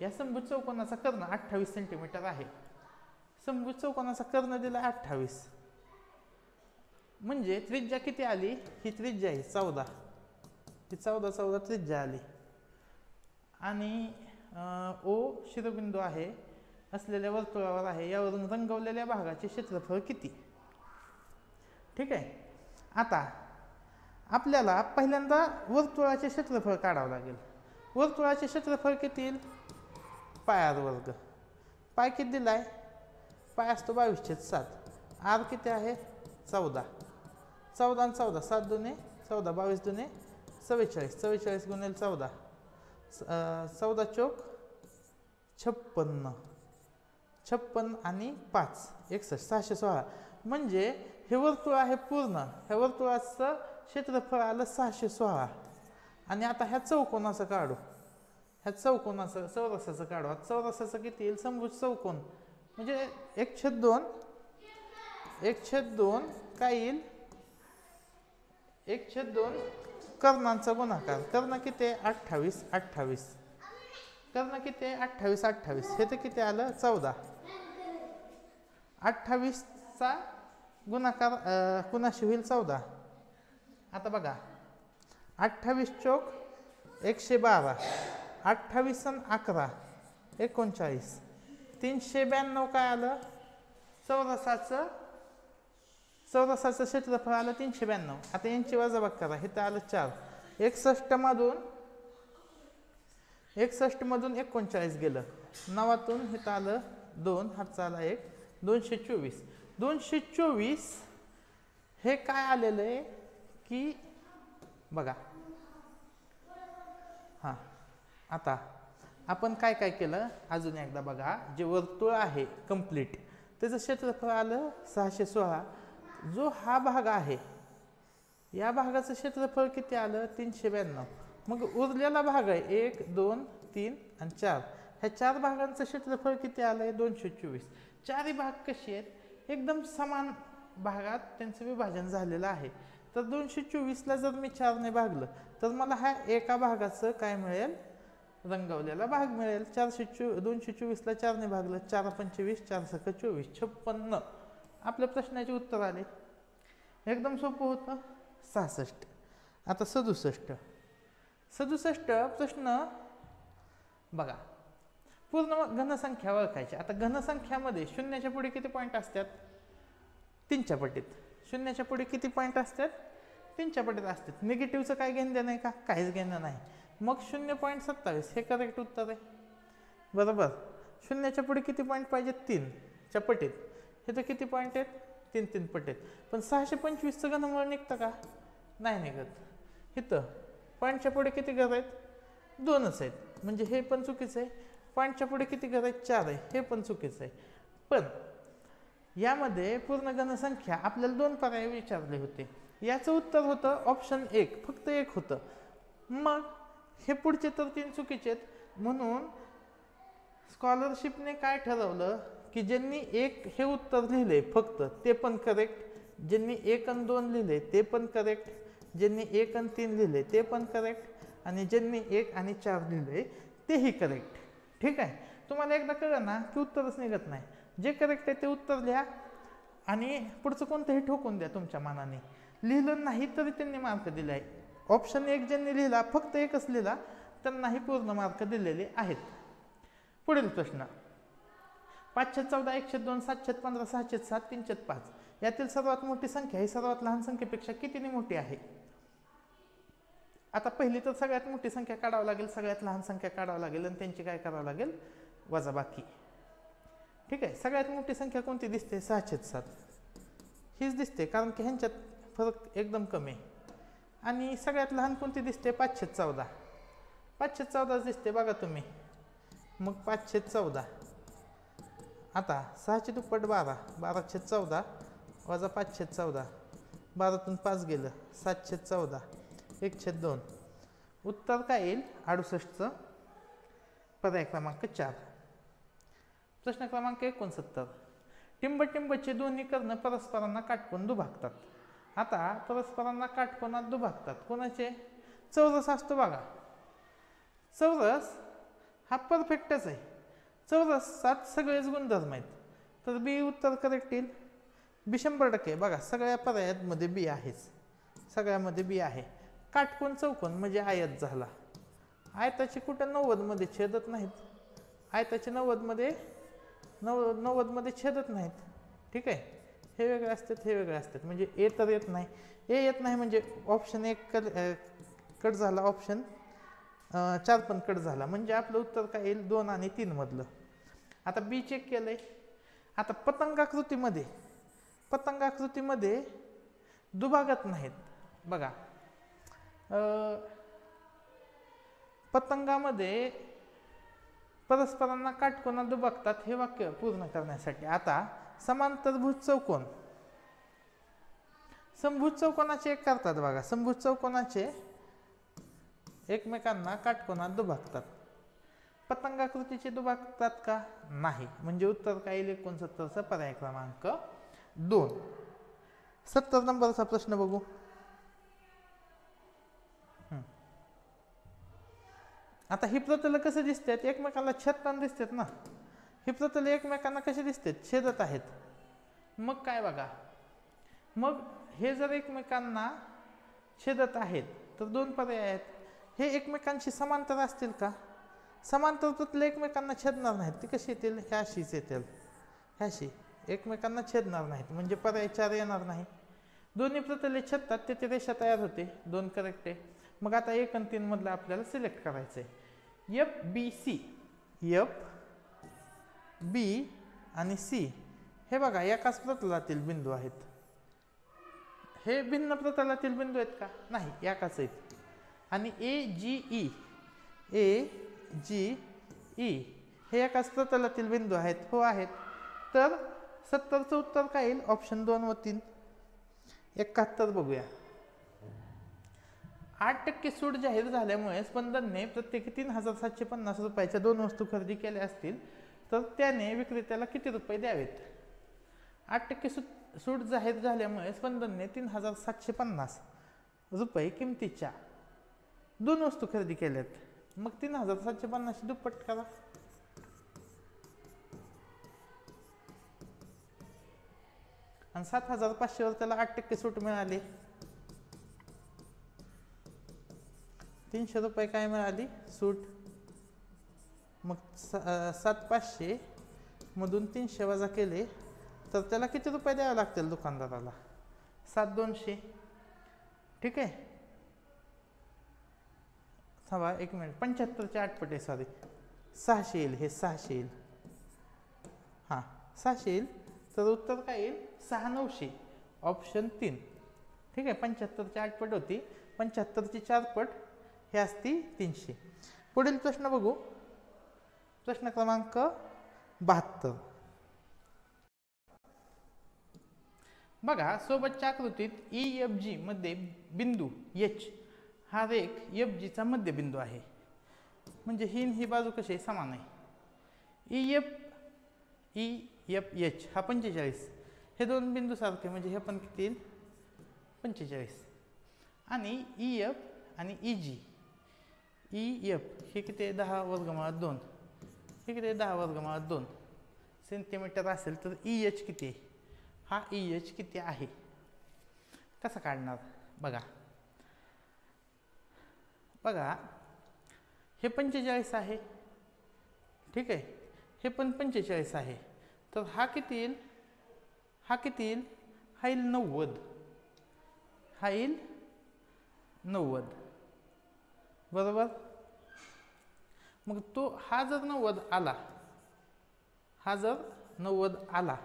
या समभुज चौकोनाचा कर्ण 28 सेंटीमीटर आहे. समभुज चौकोनाचा कर्ण दिला 28. म्हणजे त्रिज्या किती आली? ही त्रिज्या आहे 14. ही 14 त्रिज्या आली. आणि O शिरोबिंदू आहे असलेल्या वर्तुळावर आहे. यावरून रंगवलेल्या भागाचे क्षेत्रफळ किती? ठीक आहे. आता आपल्याला पहिल्यांदा वर्तुळाचे क्षेत्रफळ काढावं लागेल. वर्तुळाचे क्षेत्रफळ किती येईल? πr². पाय किती दिलाय? पाय असतो 22/7. r किती आहे? 14. 14 आणि 14 7 2 14 22 2 44. 44 गुणिले 14 14 चौक 56. 56 आणि 5 61 616 म्हणजे हे वर्तुळ आहे पूर्ण, ह्या वर्तुळाचं क्षेत्रफळ आलं 616. आणि आता ह्या चौकोनाचं काढू, ह्या चौकोनाचं चौरसाचं काढू. आता चौरसाचं किती येईल? समभुज चौकोन म्हणजे 1/2 1/2 काय येईल? 1/2 कर्णांचा गुणाकार. कर्ण किती आहे? 28 28. कर्ण किती आहे? 28 28. हे तर किती आलं? 14. 28चा गुणाकार कुणाशी होईल? 14. आता बघा 28 चौक 112, 28 आणि 11 39. 392 काय आलं? चौरसाचं क्षेत्रफळ आलं 392. आता यांची वजाबाकी करा. हे तर आलं 4. 61 मधून 39 गेलं. 9तून हे तर आलं 2, हातचा आला 1, 224. 224 हे काय आलेलं आहे की बघा. हां, आता आपण काय काय केलं अजून एकदा बघा. जे वर्तुळ आहे कंप्लीट त्याचं क्षेत्रफळ आलं 616. जो हा भाग आहे या भागाचं क्षेत्रफळ किती आलं? 392. मग उरलेला भाग आहे 1 2 3 आणि 4. ह्या 4 भागांचं क्षेत्रफळ किती आलंय? 224. चारही भाग कसे आहेत? एकदम समान भागात त्यांचं विभाजन झालेलं आहे. तर 224ला जर मी 4ने भागलं तर मला ह्या एका भागाचं काय मिळेल? रंगवलेला भाग मिळेल. 224ला 4ने भागलं 4 25 4 सक 24 56. आपल्या प्रश्नाचे उत्तर आले. एकदम सोपं होतं. 66. आता 67 प्रश्न बघा. पूर्ण घनसंख्या ओळखायची. आता घनसंख्यामध्ये शून्याच्या पुढे किती पॉईंट असतात? 3च्या पटीत. शून्याच्या पुढे किती पॉईंट असतात? 3च्या पटीत असतात. निगेटिव्हचं काय घेणं देणं आहे का? काहीच घेणं नाही. मग 0.27 हे करेक्ट उत्तर आहे. बरोबर. शून्याच्या पुढे किती पॉईंट पाहिजे? 3च्या पटीत. हे तर किती पॉईंट आहेत? 3 पटीत. पण 625चं घनमूळ निघतं का? नाही निघत. इथं पॉईंटच्या पुढे किती घर आहेत? 2च आहेत. म्हणजे हे पण चुकीचं आहे. पॉईंटच्या पुढे किती घर आहेत? 4 आहे. हे पण चुकीचं आहे. पण यामध्ये पूर्ण घनसंख्या आपल्याला 2 पर्याय विचारले होते. याचं उत्तर होतं ऑप्शन 1, फक्त 1 होतं. मग हे पुढचे तर 3 चुकीचे आहेत. म्हणून स्कॉलरशिपने काय ठरवलं की ज्यांनी 1 हे उत्तर लिहिले फक्त ते पण करेक्ट, ज्यांनी 1 आणि 2 लिहिले ते पण करेक्ट, ज्यांनी 1 आणि 3 लिहिले ते पण करेक्ट, आणि ज्यांनी 1 आणि 4 लिहिले तेही करेक्ट. ठीक आहे. तुम्हाला एकदा कळलं ना की उत्तरच निघत नाही. जे करेक्ट आहे ते उत्तर लिहा आणि पुढचं कोणतंही ठोकून द्या तुमच्या मनाने. लिहिलं नाही तरी त्यांनी मार्क दिले आहे. ऑप्शन 1 ज्यांनी लिहिला फक्त 1च लिहिला त्यांनाही पूर्ण मार्क दिलेले आहेत. पुढील प्रश्न. 514 102 715 607 305 यातील सर्वात मोठी संख्या ही सर्वात लहान संख्येपेक्षा कितीने मोठी आहे? आता पहिली तर सगळ्यात मोठी संख्या काढावं लागेल, सगळ्यात लहान संख्या काढावं लागेल आणि त्यांची काय करावं लागेल? वजाबाकी. ठीक आहे. सगळ्यात मोठी संख्या कोणती दिसते? 607 हीच दिसते, कारण की ह्यांच्यात फरक एकदम कमी आहे. आणि सगळ्यात लहान कोणती दिसते? 514. 514 दिसते बघा तुम्ही. मग 514. आता 6ची दुप्पट 12, 1214 वजा 514, 12तून 5 गेलं 714, 1/2. उत्तर काय येईल? 68चं पर्याय क्रमांक 4. प्रश्न क्रमांक 69. टिंबटिंबचे दोन्ही कर्ण परस्परांना काटकोन दुभागतात. आता परस्परांना काटकोनात दुभागतात कोणाचे? चौरस असतो बघा. चौरस हा परफेक्टच आहे. चौरसात सगळेच गुणधर्म आहेत. तर बी उत्तर करेक्ट येईल. बी 100% बघा. सगळ्या पर्यायांमध्ये बी आहेच. सगळ्यामध्ये बी आहे. काटकोन चौकोन म्हणजे आयत झाला. आयताचे कुठं 90 मध्ये छेदत नाहीत. आयताचे 90 मध्ये छेदत नाहीत. ठीक आहे. हे वेगळे असतात, हे वेगळे असतात. म्हणजे ए तर येत नाही. ए येत नाही म्हणजे ऑप्शन 1 कट झाला, ऑप्शन 4 पण कट झाला. म्हणजे आपलं उत्तर काय येईल? 2 आणि 3 मधलं. आता बी चेक केलंय. आता पतंगाकृतीमध्ये दुभागत नाहीत बघा. परस्परांना काटकोनात दुभागतात हे वाक्य पूर्ण करण्यासाठी. आता समांतरभुज चौकोन समभुज चौकोनाचे एक करतात बघा. समभुज चौकोनाचे एकमेकांना काटकोनात दुभागतात. पतंगाकृतीचे दुभागतात का? नाही. म्हणजे उत्तर काय येईल? 69चा पर्याय क्रमांक 2. 70 नंबरचा प्रश्न बघू. आता ही प्रतल कसे दिसतात? एकमेकांना छेदताना दिसतात ना. ही प्रतल एकमेकांना कशी दिसतात? छेदत आहेत. मग काय बघा, मग हे जर एकमेकांना छेदत आहेत तर दोन पर्याय आहेत. हे एकमेकांशी समांतर असतील का? समांतर प्रतल एकमेकांना छेदणार नाहीत. ती कशी येतील? ह्याशीच येतील. ह्याशी एकमेकांना छेदणार नाहीत म्हणजे पर्याय 4 येणार नाही. दोन्ही प्रतले छेदतात तिथे रेषा तयार होते. 2 करेक्ट आहे. मग आता 1 आणि 3 मधलं आपल्याला सिलेक्ट करायचं आहे. FBC, FB आणि C हे बघा एकाच प्रतलातील बिंदू आहेत. हे भिन्न प्रतलातील बिंदू आहेत का? नाही, एकाच आहेत. आणि AGE हे एकाच प्रतलातील बिंदू आहेत. हो आहेत. तर 70चं उत्तर काय येईल? ऑप्शन 2 व 3. 71 बघूया. 8% सूट जाहीर झाल्यामुळे स्पंदनने प्रत्येकी 3750 रुपयाच्या 2 वस्तू खरेदी केल्या असतील तर त्याने विक्रेत्याला किती रुपये द्यावेत? 8% सूट जाहीर झाल्यामुळे स्पंदनने 3750 रुपये किमतीच्या 2 वस्तू खरेदी केल्यात. मग 3750 दुप्पट करा. आणि 7500 वर त्याला 8% सूट मिळाली. 300 रुपये काय मिळाली? सूट. मग 7500 मधून 300 वजा केले तर त्याला किती रुपये द्यावे लागतील दुकानदाराला? 7200. ठीक आहे. थांबा 1 मिनिट. 75च्या 8 पट आहे. सॉरी 600 येईल. हे 600 येईल. हां 600 येईल. तर उत्तर काय येईल? 6900. ऑप्शन 3. ठीक आहे. 75च्या 8 पट होती. 75ची 4 पट हे असती 300. पुढील प्रश्न बघू. प्रश्न क्रमांक 72. बघा सोबतच्या आकृतीत EFG मध्ये बिंदू H हा रेख FG चा मध्यबिंदू आहे. म्हणजे ही बाजू कशी आहे? समान आहे. EFH हा 45. हे दोन बिंदू सारखे म्हणजे हे पण किती येईल? 45. आणि EF आणि EG EF हे किती आहे? 10 वर्गमुळात 2. हे किती आहे? 10 वर्गमुळात 2 सेंटीमीटर असेल तर EH किती आहे? हा EH किती आहे? कसं काढणार? बघा हे 45 आहे. ठीक आहे. हे पण 45 आहे. तर हा किती येईल? हा किती येईल? हा येईल 90. हा येईल 90. बरोबर. मग तो हा जर 90 आला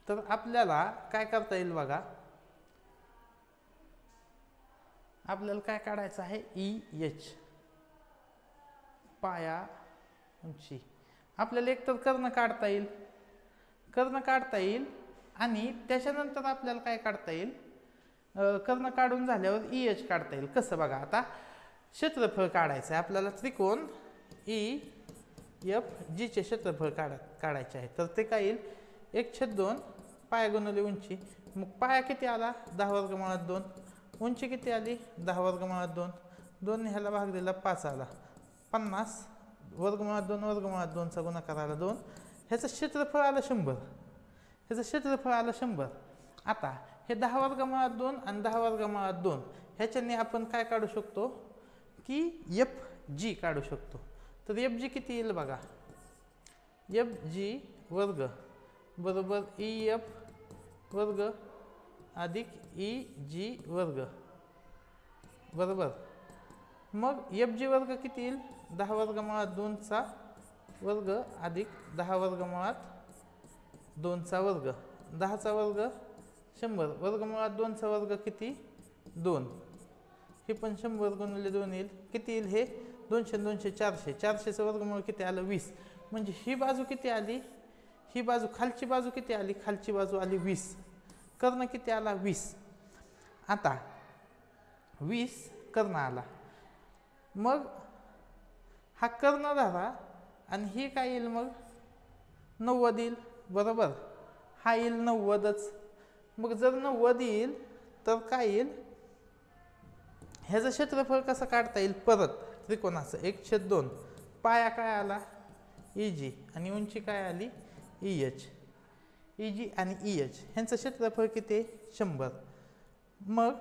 तर आपल्याला काय करता येईल? बघा आपल्याला काय काढायचं आहे? EH पाया उंची. आपल्याला एकतर कर्ण काढता येईल आणि त्याच्यानंतर आपल्याला काय काढता येईल? कर्ण काढून झाल्यावर EH काढता येईल. कसं? बघा आता क्षेत्रफळ काढायचं आहे आपल्याला. त्रिकोण EFG चे क्षेत्रफळ काढायचे आहे. तर ते काय येईल? 1/2 पाया गुणिले उंची. मग पाया किती आला? 10 वर्गमुळात 2. उंची किती आली? 10 वर्गमुळात 2. 2 ने ह्याला भाग दिला 5 आला. 50 वर्गमुळात 2 वर्गमुळात 2चा गुणाकार आला 2. ह्याचं क्षेत्रफळ आलं 100. आता हे 10 वर्गमुळात 2 आणि 10 वर्गमुळात 2 ह्याच्याने आपण काय काढू शकतो? की FG काढू शकतो. तर FG किती येईल? बघा FG वर्ग बरोबर EF वर्ग अधिक EG वर्ग. बरोबर. मग FG वर्ग किती येईल? 10 वर्गमुळात 2चा वर्ग अधिक 10 वर्गमुळात 2चा वर्ग. 10चा वर्ग 100. वर्गमुळात 2चा वर्ग किती? 2. हे पण 100 गुणिले 2 येईल. किती येईल? हे 200 200 400, 400चं वर्गमूळ किती आलं 20. म्हणजे ही बाजू किती आली, ही बाजू खालची बाजू किती आली, खालची बाजू आली 20. कर्ण किती आला 20. आता 20 कर्ण आला, मग हा कर्ण धरा आणि ही काय येईल मग 90 येईल, बरोबर. हा येईल 90च. मग जर 90 येईल तर काय येईल, ह्याचं क्षेत्रफळ कसं काढता येईल परत त्रिकोणाचं 1/2. पाया काय आला EG आणि उंची काय आली EH. EG आणि EH ह्यांचं क्षेत्रफळ किती आहे 100. मग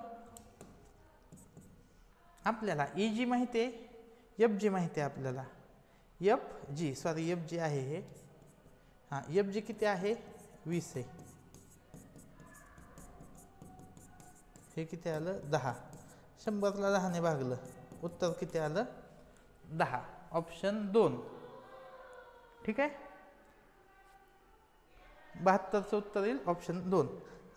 आपल्याला EG माहिती आहे, FG माहिती आहे आपल्याला. FG आहे हे. हां, FG किती आहे 20 आहे. हे किती आलं 10. 100ला 10ने भागलं, उत्तर किती आलं 10. ऑप्शन 2. ठीक आहे, 72चं उत्तर येईल ऑप्शन 2.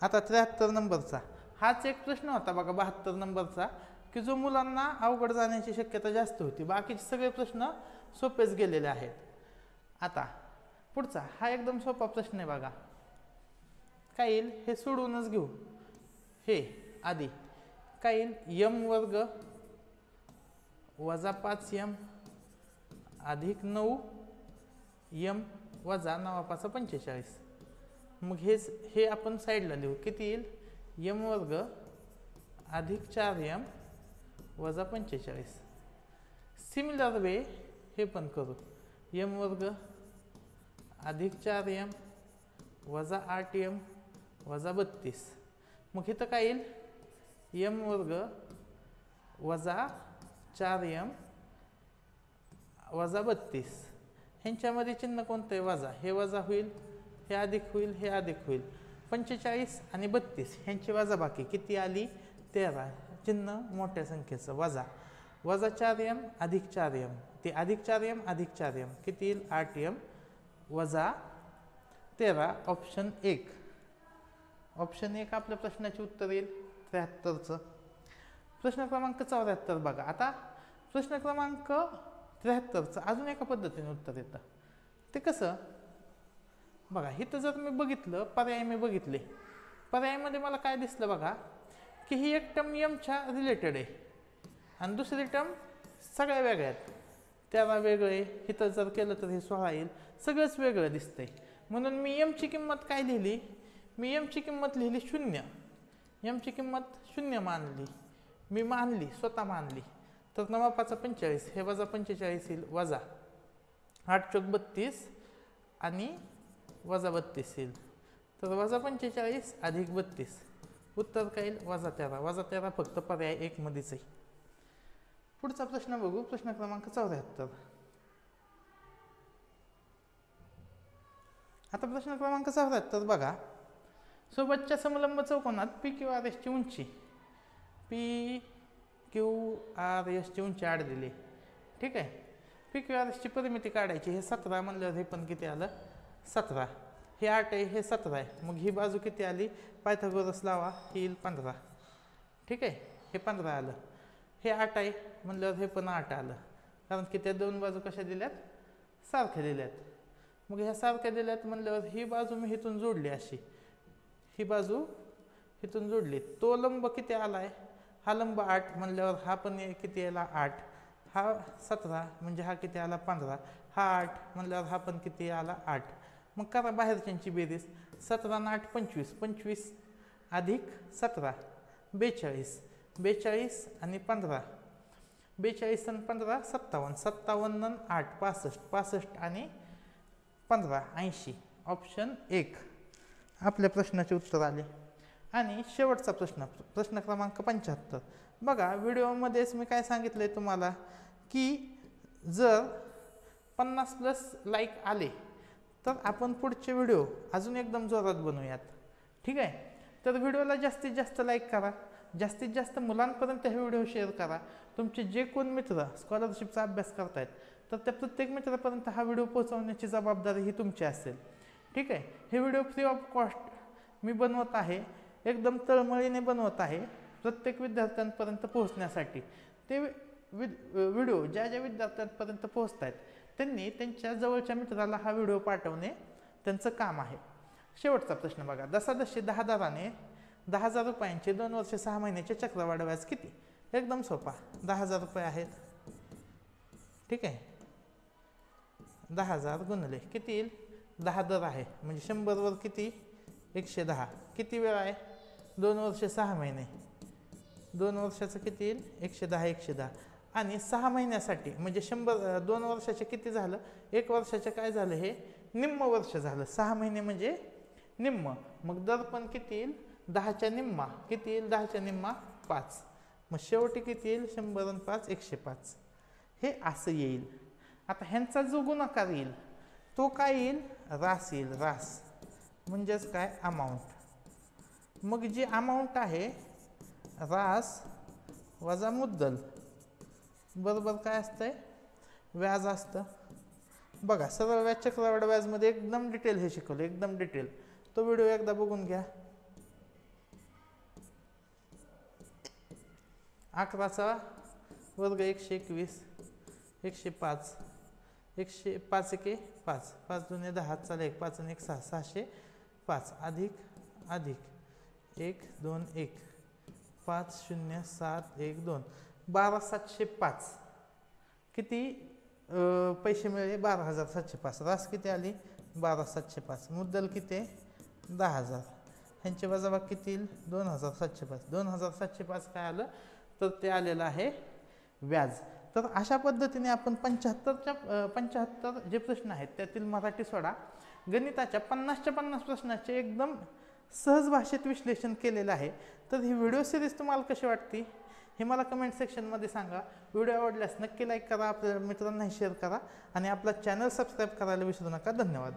आता 73 नंबरचा हाच एक प्रश्न होता बघा 72 नंबरचा, की जो मुलांना अवघड जाण्याची शक्यता जास्त होती. बाकीचे सगळे प्रश्न सोपेच गेलेले आहेत. आता पुढचा हा एकदम सोपा प्रश्न आहे बघा. काय येईल हे सोडूनच घेऊ. हे आधी काय येईल m वर्ग वजा 5m अधिक 9m वजा 9×5 = 45. मग हे आपण साईडला लिहू. किती येईल m वर्ग अधिक 4m वजा 45. सिमिलर वे हे पण करू. m वर्ग अधिक 4m वजा 8m वजा 32. मग इथं काय येईल m वर्ग वजा 4m वजा 32. ह्यांच्यामध्ये चिन्ह कोणतं आहे वजा. हे वजा होईल, हे अधिक होईल, हे अधिक होईल. 45 आणि 32 ह्यांची वजाबाकी किती आली 13. चिन्ह मोठ्या संख्येचं वजा. वजा 4m अधिक 4m, ते अधिक 4m अधिक 4m किती येईल 8m वजा 13. ऑप्शन 1. ऑप्शन 1 आपल्या प्रश्नाचे उत्तर येईल 73चं. प्रश्न क्रमांक 74 बघा. आता प्रश्न क्रमांक 73चं अजून एका पद्धतीने उत्तर येतं. ते कसं बघा, इथं जर मी बघितलं पर्याय मी बघितले, पर्यायामध्ये मला काय दिसलं बघा, की ही एक टर्म mच्या रिलेटेड आहे आणि दुसरी टर्म सगळ्या वेगळ्या आहेत. 13 वेगळं आहे, इथं जर केलं तर हे 16 येईल. सगळंच वेगळं दिसतंय. म्हणून मी mची किंमत काय लिहिली, मी mची किंमत लिहिली 0. mची किंमत 0 मानली, मी मानली, स्वतः मानली. तर 9×5 = 45, हे वजा 45 येईल, वजा 8 × 32 आणि वजा 32 येईल. तर वजा 45 अधिक 32 उत्तर काय येईल वजा 13. वजा 13 फक्त पर्याय 1 मध्येच आहे. पुढचा प्रश्न बघू. प्रश्न क्रमांक 74. आता प्रश्न क्रमांक 74 बघा. सोबतच्या समलंब चौकोनात PQRS ची उंची PQRS ची उंची 8 दिली. ठीक आहे, PQRS ची परिमिती काढायची. हे 17 म्हणल्यावर हे पण किती आलं 17. हे 8 आहे, हे 17 आहे. मग ही बाजू किती आली, पायथागोरस लावा, ही येईल 15. ठीक आहे, हे 15 आलं. हे 8 आहे म्हणल्यावर हे पण 8 आलं, कारण की त्या दोन बाजू कशा दिल्यात सारख्या दिल्यात. मग ह्या सारख्या दिल्यात म्हणल्यावर ही बाजू मी इथून जोडली अशी, ही बाजू इथून जोडली. तो लंब किती आलाय, हा लंब 8 म्हणल्यावर हा पण किती आला 8. हा 17 म्हणजे हा किती आला 15. हा 8 म्हणल्यावर हा पण किती आला 8. मग करा बाहेरच्यांची बेरीज. 17 आणि 8 25, 25 अधिक 17 42, 42 आणि 15, 42 आणि 15 57, 57 आणि 8 65, 65 आणि 15 80. ऑप्शन 1 आपल्या प्रश्नाचे उत्तर आले. आणि शेवटचा प्रश्न, प्रश्न क्रमांक 75 बघा. व्हिडिओमध्येच मी काय सांगितलंय तुम्हाला, की जर 50+ लाईक आले तर आपण पुढचे व्हिडिओ अजून एकदम जोरात बनवूयात. ठीक आहे, तर व्हिडिओला जास्तीत जास्त लाईक करा, जास्तीत जास्त मुलांपर्यंत हे व्हिडिओ शेअर करा. तुमचे जे कोण मित्र स्कॉलरशिपचा अभ्यास करतायत तर त्या प्रत्येक मित्रापर्यंत हा व्हिडिओ पोहोचवण्याची जबाबदारी ही तुमची असेल. ठीक आहे, हे video free of cost me बनवत आहे, एकदम तळमळीने बनवत आहे प्रत्येक विद्यार्थ्यांपर्यंत पोहोचण्यासाठी. ते व्हिडिओ ज्या ज्या विद्यार्थ्यांपर्यंत पोहोचत आहेत त्यांनी त्यांच्या जवळच्या मित्राला हा व्हिडिओ पाठवणे त्यांचं काम आहे. शेवटचा प्रश्न बघा, दशादशी 10 दराने 10,000 रुपयांचे 2 वर्ष 6 महिन्याचे चक्रवाढ व्याज किती? एकदम सोपा, 10,000 रुपये आहेत, ठीक आहे. 10,000 गुणले किती येईल? 10 दर आहे म्हणजे 100 वर किती? 110. किती वेळ आहे? 2 वर्ष 6 महिने. 2 वर्षाचं किती येईल? 110 110. आणि 6 महिन्यासाठी म्हणजे 2 वर्षाचे किती झालं? 1 वर्षाचे काय झालं? हे निम्म वर्ष झालं. 6 महिने म्हणजे निम्म. मग दर पण किती येईल? 10च्या निम्मा. किती येईल? 10च्या निम्मा 5. मग शेवटी किती येईल? 100 आणि 5 105. हे असं येईल. आता ह्यांचा जो गुणाकार येईल तो काय येईल? रास येईल. रास म्हणजेच काय? अमाऊंट. मग जी अमाऊंट आहे रास वजा मुद्दल बरोबर काय असतंय? व्याज असतं. बघा सरळ व्याज चक्रवाढ व्याजमध्ये एकदम डिटेल हे शिकवलं, एकदम डिटेल. तो व्हिडिओ एकदा बघून घ्या. 11चा वर्ग 121 105 105 एके 5 5 दुने 10 चालेल 1 5 आणि 1 6 605 अधिक 1 2 1 5 0 7 1 2 12,705 किती पैसे मिळाले? 12,705. रास किती आली? 12,705. मुद्दल किती? 10,000. ह्यांचे वजाबाकी किती येईल? 2,705. 2,705 काय आलं? तर ते आलेलं आहे व्याज. तर अशा पद्धतीने आपण 75 जे प्रश्न आहेत त्यातील मराठी सोडा गणिताच्या 50च्या 50 प्रश्नाचे एकदम सहज भाषेत विश्लेषण केलेलं आहे. तर ही व्हिडिओ सिरीज तुम्हाला कशी वाटते हे मला कमेंट सेक्शनमध्ये सांगा. व्हिडिओ आवडल्यास नक्की लाईक करा, आपल्या मित्रांनाही शेअर करा आणि आपला चॅनल सबस्क्राईब करायला विसरू नका. धन्यवाद.